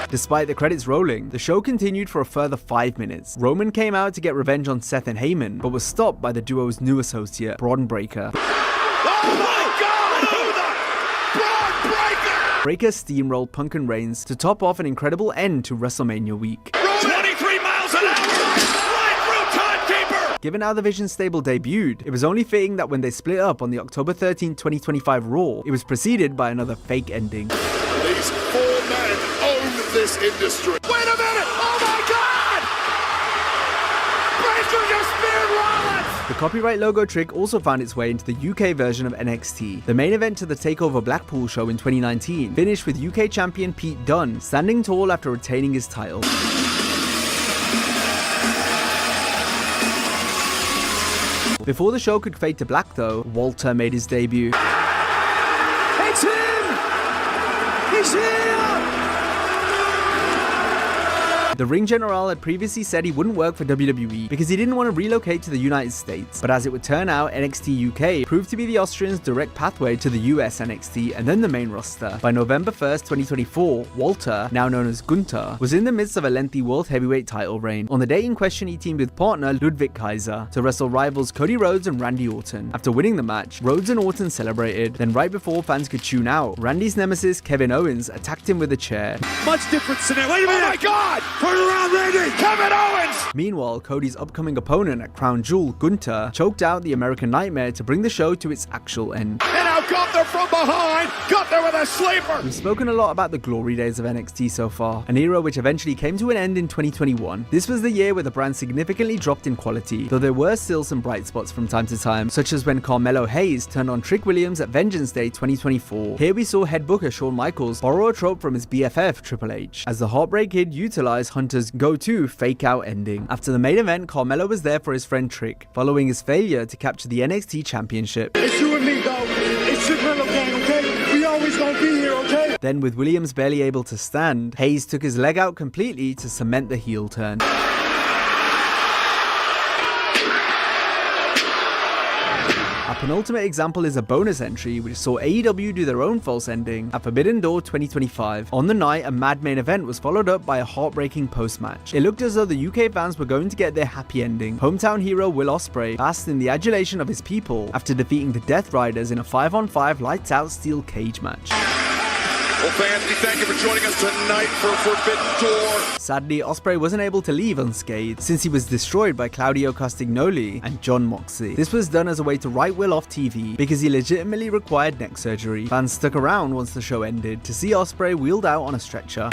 Despite the credits rolling, the show continued for a further 5 minutes. Roman came out to get revenge on Seth and Heyman, but was stopped by the duo's new associate, Braun Breaker. Breaker steamrolled Punk and Reigns to top off an incredible end to WrestleMania week. 23 miles an hour! Right through timekeeper! Given how the Vision stable debuted, it was only fitting that when they split up on the October 13, 2025 Raw, it was preceded by another fake ending. These 4 men own this industry. Wait a minute! Oh my God! Breaker just speared Rollins! The copyright logo trick also found its way into the UK version of NXT. The main event to the TakeOver Blackpool show in 2019 finished with UK champion Pete Dunne standing tall after retaining his title. Before the show could fade to black though, Walter made his debut. It's him! He's here! The Ring General had previously said he wouldn't work for WWE because he didn't want to relocate to the United States, but as it would turn out, NXT UK proved to be the Austrians' direct pathway to the US NXT and then the main roster. By November 1st, 2024, Walter, now known as Gunther, was in the midst of a lengthy World Heavyweight title reign. On the day in question, he teamed with partner Ludwig Kaiser to wrestle rivals Cody Rhodes and Randy Orton. After winning the match, Rhodes and Orton celebrated, then right before fans could tune out, Randy's nemesis Kevin Owens attacked him with a chair. Much different scenario. Wait a minute! Oh my God! Turn around, Randy! Kevin Owens! Meanwhile, Cody's upcoming opponent at Crown Jewel, Gunther, choked out the American Nightmare to bring the show to its actual end. And now Gunther from behind! Gunther with a sleeper! We've spoken a lot about the glory days of NXT so far, an era which eventually came to an end in 2021. This was the year where the brand significantly dropped in quality, though there were still some bright spots from time to time, such as when Carmelo Hayes turned on Trick Williams at Vengeance Day 2024. Here we saw head booker Shawn Michaels borrow a trope from his BFF Triple H, as the Heartbreak Kid utilized Hunter's go-to fake-out ending. After the main event, Carmelo was there for his friend Trick, following his failure to capture the NXT Championship. It's you and me, though. It's your little game, okay? We always gonna be here, okay? Then, with Williams barely able to stand, Hayes took his leg out completely to cement the heel turn. A penultimate example is a bonus entry which saw AEW do their own false ending at Forbidden Door 2025. On the night, a mad main event was followed up by a heartbreaking post-match. It looked as though the UK fans were going to get their happy ending. Hometown hero Will Ospreay basked in the adulation of his people after defeating the Death Riders in a 5-on-5 lights-out steel cage match. Well, fans, we thank you for joining us tonight for Forbidden Door. Sadly, Ospreay wasn't able to leave unscathed since he was destroyed by Claudio Castagnoli and Jon Moxley. This was done as a way to write Will off TV because he legitimately required neck surgery. Fans stuck around once the show ended to see Ospreay wheeled out on a stretcher.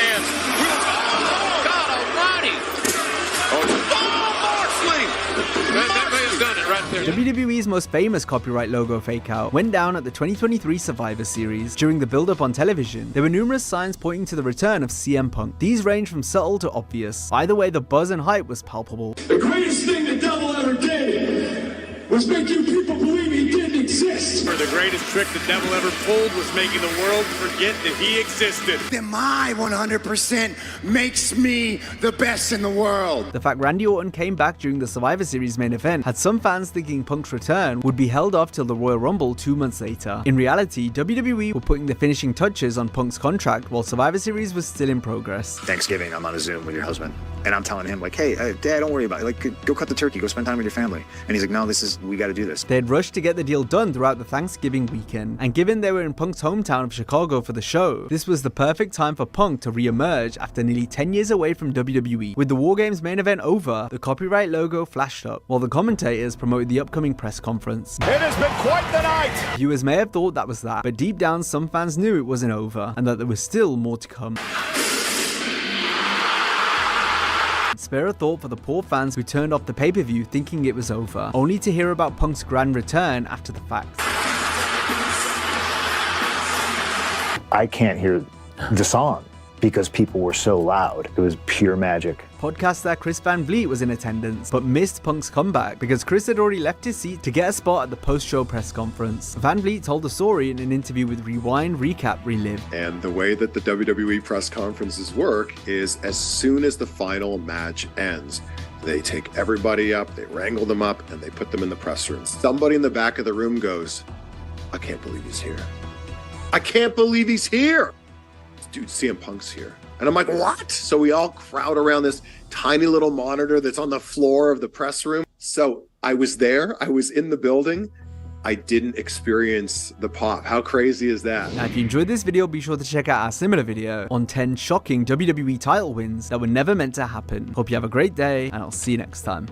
WWE's most famous copyright logo fake-out went down at the 2023 Survivor Series. During the build-up on television, there were numerous signs pointing to the return of CM Punk. These range from subtle to obvious. Either way, the buzz and hype was palpable. The greatest thing the devil ever did was make you people believe he didn't exist. The greatest trick the devil ever pulled was making the world forget that he existed. Then my 100% makes me the best in the world. The fact Randy Orton came back during the Survivor Series main event had some fans thinking Punk's return would be held off till the Royal Rumble 2 months later. In reality, WWE were putting the finishing touches on Punk's contract while Survivor Series was still in progress. Thanksgiving, I'm on a Zoom with your husband, and I'm telling him, like, hey, Dad, don't worry about it. Like, go cut the turkey, go spend time with your family. And he's like, no, we got to do this. They had rushed to get the deal done throughout the Thanksgiving weekend, and given they were in Punk's hometown of Chicago for the show, this was the perfect time for Punk to re-emerge after nearly 10 years away from WWE. With the War Games main event over, the copyright logo flashed up, while the commentators promoted the upcoming press conference. It has been quite the night! Viewers may have thought that was that, but deep down some fans knew it wasn't over, and that there was still more to come. Spare a thought for the poor fans who turned off the pay-per-view thinking it was over, only to hear about Punk's grand return after the fact. I can't hear the song because people were so loud. It was pure magic. Podcast star Chris Van Vliet was in attendance, but missed Punk's comeback because Chris had already left his seat to get a spot at the post-show press conference. Van Vliet told the story in an interview with Rewind, Recap, Relive. And the way that the WWE press conferences work is as soon as the final match ends, they take everybody up, they wrangle them up, and they put them in the press room. Somebody in the back of the room goes, I can't believe he's here. I can't believe he's here. Dude, CM Punk's here. And I'm like, what? So we all crowd around this tiny little monitor that's on the floor of the press room. So I was there. I was in the building. I didn't experience the pop. How crazy is that? Now, if you enjoyed this video, be sure to check out our similar video on 10 shocking WWE title wins that were never meant to happen. Hope you have a great day, and I'll see you next time.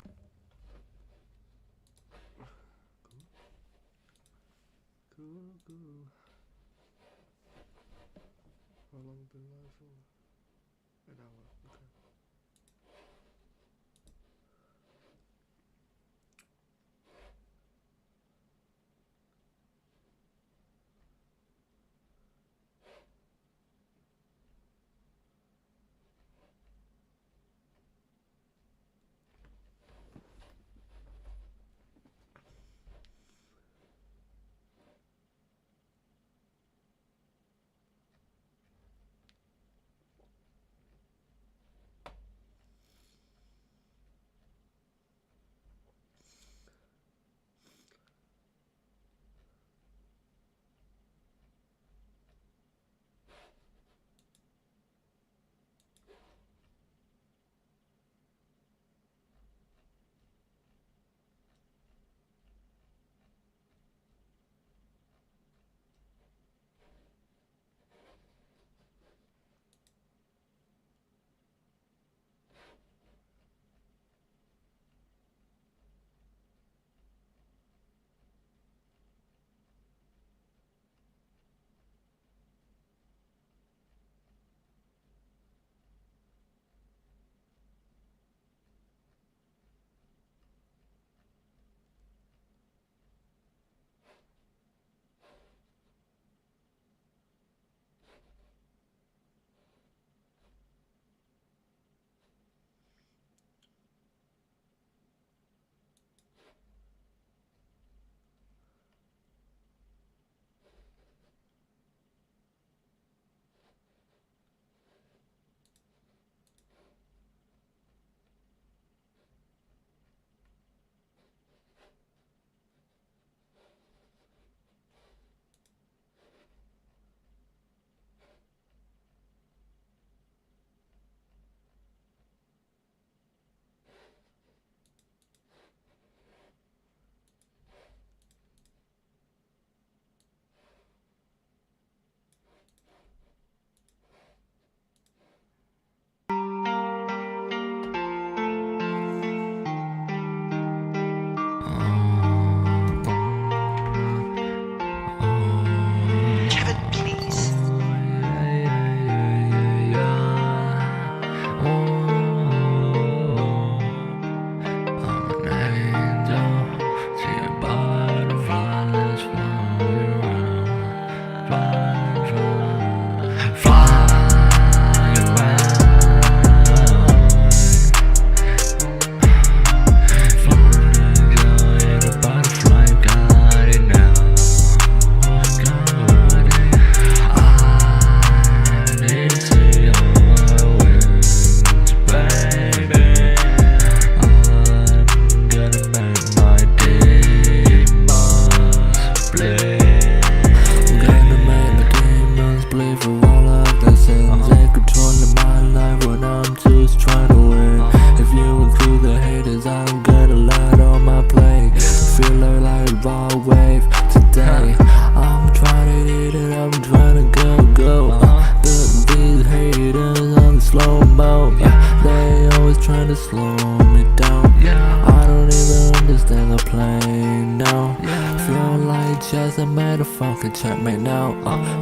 just a motherfucking checkmate now.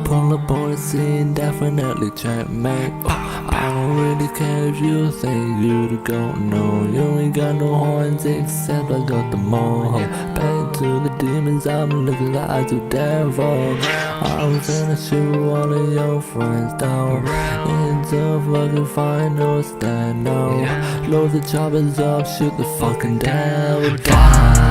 Pull the boys in, definitely checkmate. I don't really care if you think you the goat. No, you ain't got no horns except I got the moho. Back to the demons, I'm looking like the devil. I was gonna shoot all of your friends down. It's a fucking final stand now. Load the choppers up, shoot the fucking devil down.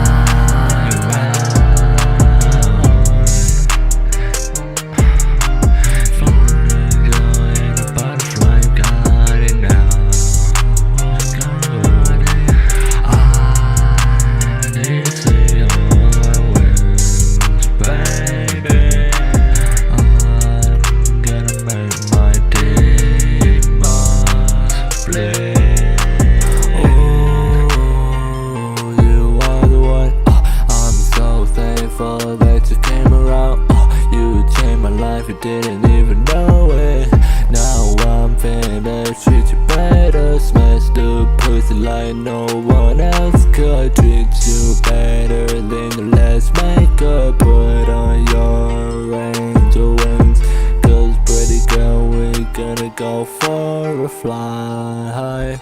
You didn't even know it. Now I'm finna treat you better. Smash the pussy like no one else could. Treat you better than the last maker. Put on your angel wings, 'cause pretty girl, we gonna go for a fly.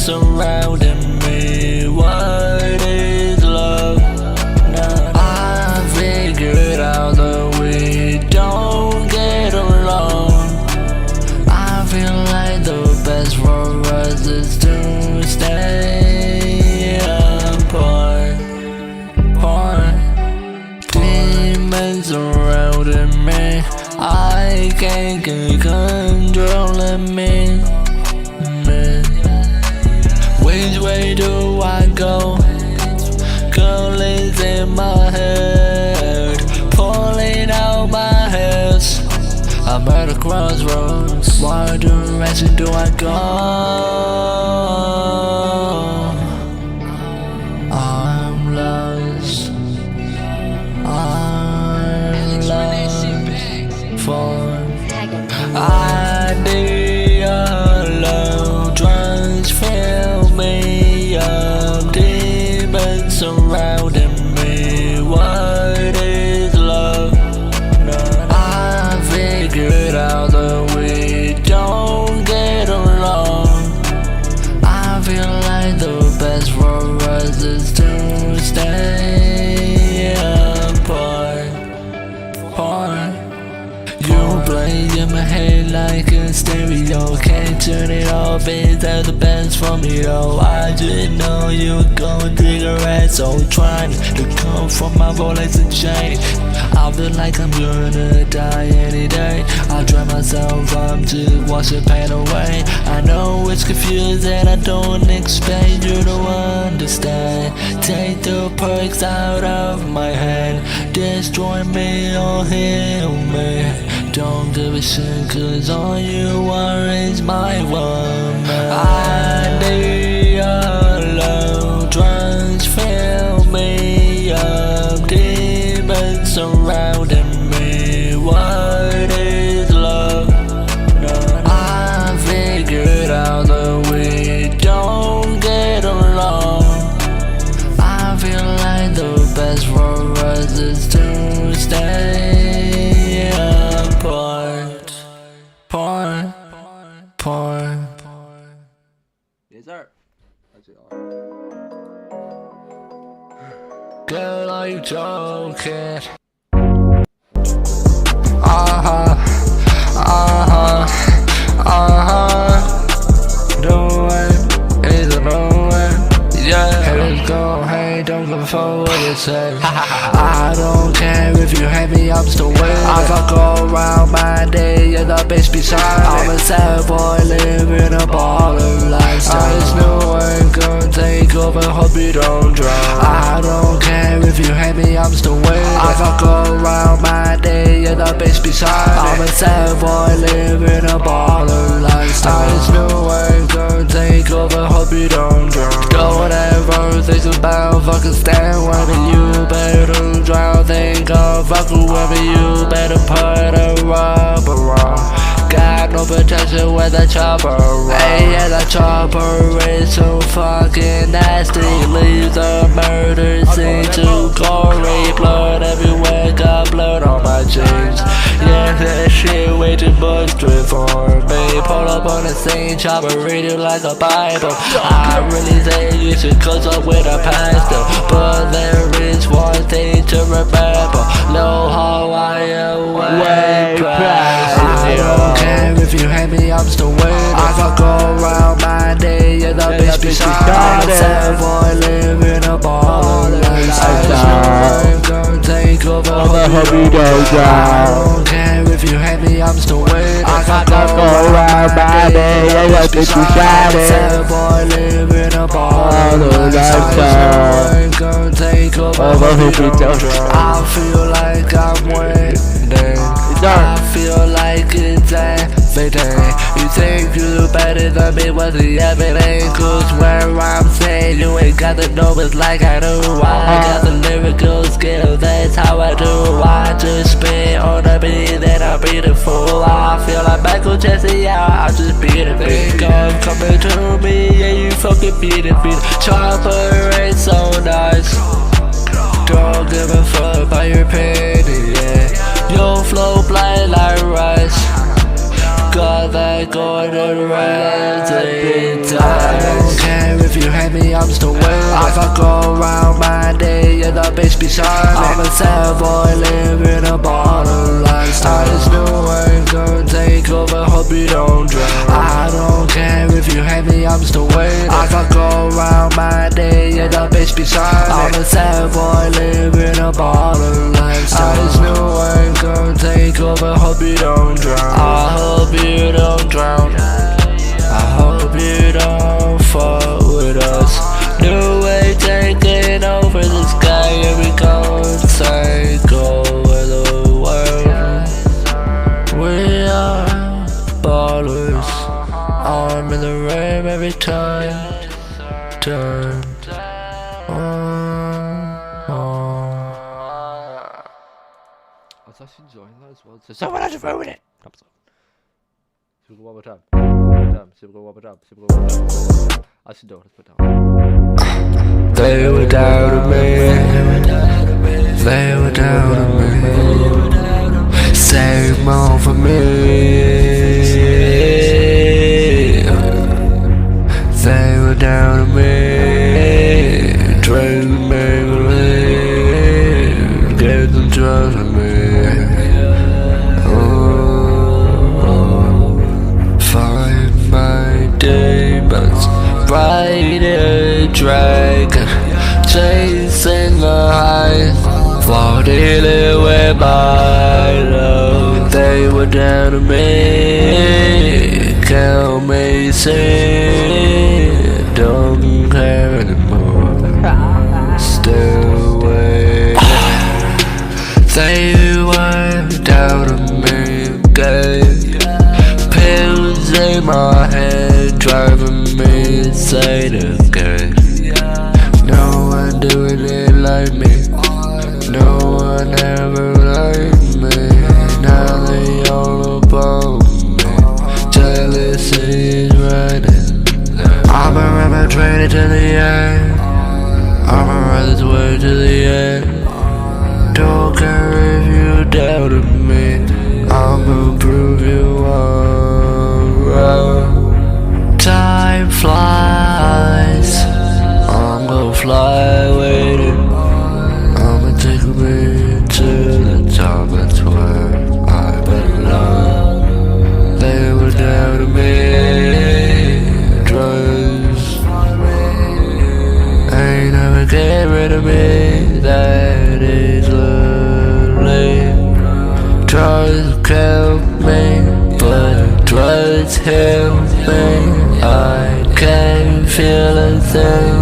Surrounding me, what is love? I figured out that we don't get along. I feel like the best for us is to stay apart. Demons surrounding me, I can't get control of me. Which way do I go? Girl is in my head, pulling out my hairs. I'm at a crossroads. What direction do I go? I'm lost. I'm lost. For I need your love. Transfer me up. Demons surrounding me. What is love? I figured out that we don't get along. I feel like the best for us is to stay apart. You play in my head like a stereo. Can't turn it off, is that the best for me though? I didn't know you were going cigarettes, so trying to come from my voice and change. I feel like I'm gonna die any day. I'll dry myself up to wash the pain away. I know it's confusing, I don't expect you to understand. Take the perks out of my head. Destroy me or heal me. Don't give a shit, 'cause all you are is my woman. I need your love. Transfer me up. Demons surrounding me. What is love? I figured out that we don't get along. I feel like the best for us is to stay apart. Yes, sir. That's it. Girl, are you joking? Do it, is it doing? Yeah. say. I don't care if you hate me, I'm still with it. I fuck around my day and the bitch beside me. I'm a sad boy living a baller lifestyle. This new ain't gonna take over, hope you don't drown. I don't care if you hate me, I'm still with it. I fuck around my day and the bitch beside me. I'm a sad boy living a baller lifestyle. This new ain't gonna take over, hope you don't drown. Don't ever think about fucking stand with me, you better drown. Think of fucking with me, you better put a rubber on. Got no protection with a chopper. Hey, yeah, the chopper is so fucking nasty. Leaves a murder scene too gory. Blood everywhere, got blood on my jeans. Yeah, that shit way too much drip for me. Pull up on the scene, chopper read it like a Bible. I really think you should cut up with a pastor, but there is one thing to remember. No how I am way past. I don't care if you hate me, I'm still with it. I fuck around my day and the bitch beside me. I'm a sad boy living a baller lifestyle. I'm gonna take over, hope you don't drown. I don't care if you hate me, I'm still with it. I fuck around my day and the bitch beside me. I'm a sad boy living a baller lifestyle. I'm gonna take over, hope you don't drown. I feel like I'm winning. I feel like it's everything. You think you do better than me, what's the evidence? Cause where I'm saying you ain't got the numbers like I do. I got the lyrical skill, that's how I do. I just spit on the beat, then I beat it full. I feel like Michael Jackson, yeah, I just beat it. Big gun coming to me, yeah, you fucking beat it. Chopper ain't so nice. Don't give a fuck about your penny, yeah. Your flow blind like rice. Got that golden resin. I don't care if you hate me, I'm still with it. I fuck around my day and the bitch beside me. I'm a sad boy living a baller lifestyle. This new ain't gonna take over, hope you don't drown. I don't care if you hate me, I'm still with it. I fuck around my day and the bitch beside me. I'm a sad boy living a baller lifestyle. This new ain't gonna take over, hope you don't drown. I hope you don't drown. I hope you don't fuck with us. New way taking over the sky, and we gon' take over the world. We are ballers. I'm in the rain every time. Turn. I was actually enjoying that as well. So someone had to ruin it. Should we go one more time? Should we go one more time? Should we go one more time? I should do it. Let's put down. They were down to me. They were down to me. Same old for me. They were down to me. Trying to make believe. Get them trusting me. Demons, brighter dragon, chasing the heights, while dealing with my love. They were down to me, count me see, don't care anymore, still waiting. They were down to me, pills in my head, driving me insane again. No one doing it like me. No one ever liked me. Now they all upon me. Jealousy is running. I'm a rubber train to the end. I'm a runner's way to the end. Don't care if you doubted me. I'ma prove you wrong. Time flies. I'm gonna fly waiting. I'ma take me to the top. That's where I belong. They were down to me. Trust nothing.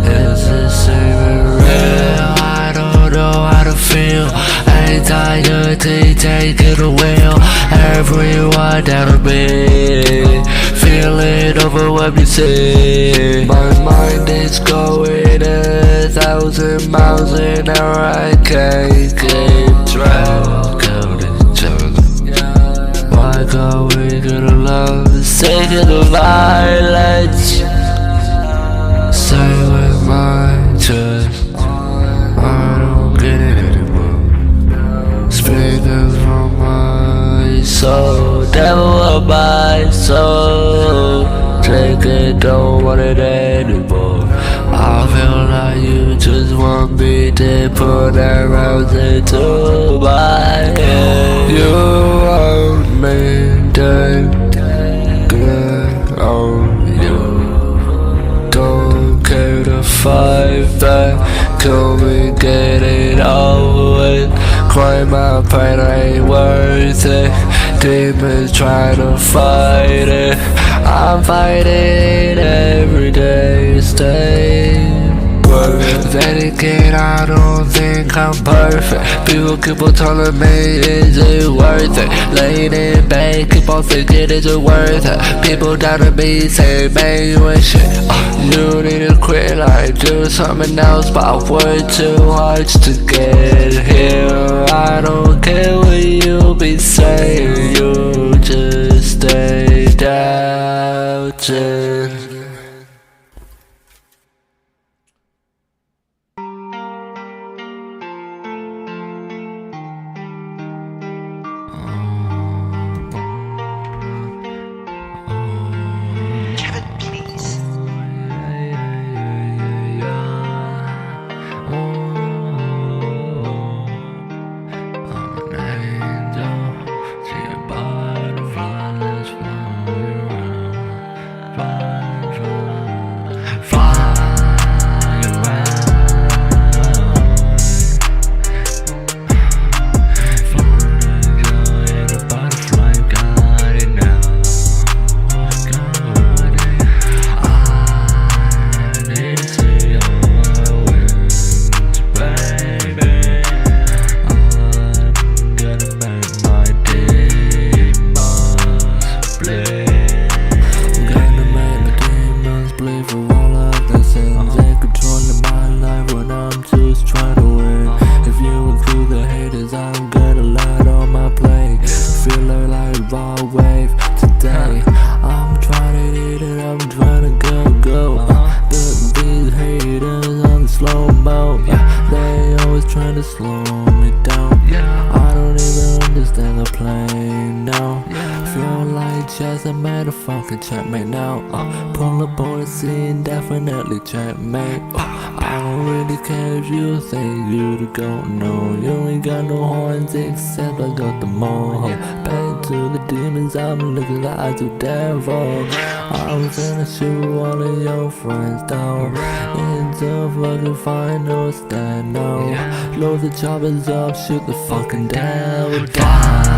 Is this even real? I don't know how to feel. Anxiety taking the wheel. Everyone down to me, feeling overwhelmed, you see. My mind is going 1,000 miles an hour. I can't keep track of each other. Why can't we get along? Singing the violence. Say with my chest, I don't get it anymore. Speaking from my soul, devil of my soul. Take it, don't want it anymore. I feel like you just want me to put arrows into my head. You want me to get on you. Don't care to fight back, kill me, get it over with. Cry my pain ain't worth it. Demons trying to fight it. I'm fighting every day, stay worth. Then again, I don't think I'm perfect. People keep on telling me, is it worth it? Laying in bed, keep on thinking, is it worth it? People down to me saying, man, you ain't shit. You need to quit, like do something else. But I worked too hard to get here. I don't care what you be saying, you just stay doubting. Checkmate now, pull up on the scene, definitely checkmate. I don't really care if you think you the goat, no. You ain't got no horns except I got the more. Back to the demons, I'm looking like the devil. I'm finna shoot all of your friends down. It's a fucking final stand now. Load the choppers up, shoot the fucking devil down.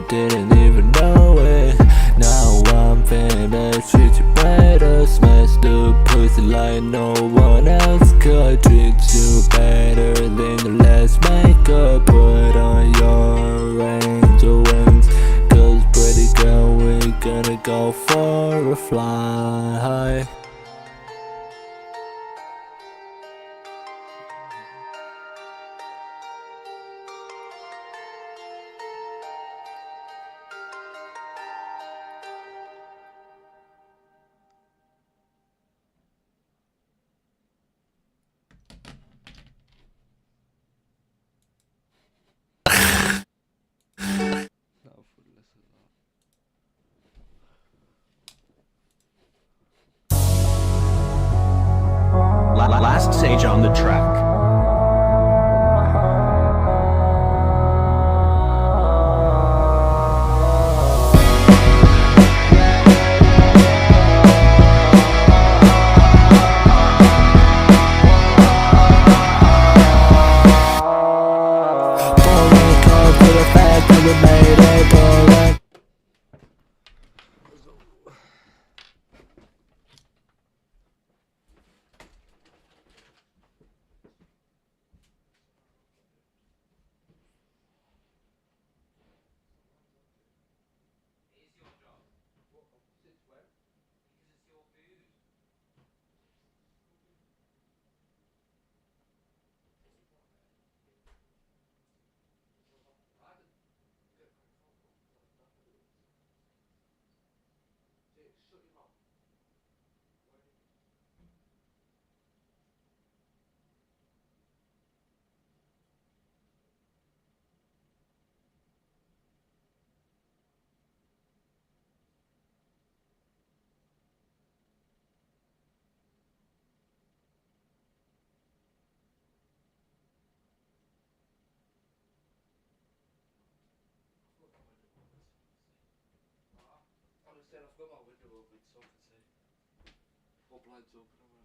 Didn't even know it. Now I'm finna treat you better. Smash the pussy like no one else could. Treat you better than the last makeup. Put on your angel wings, 'cause pretty girl, we gonna go for a fly. Sage on the track. I've got my window open so I can see. What blinds open?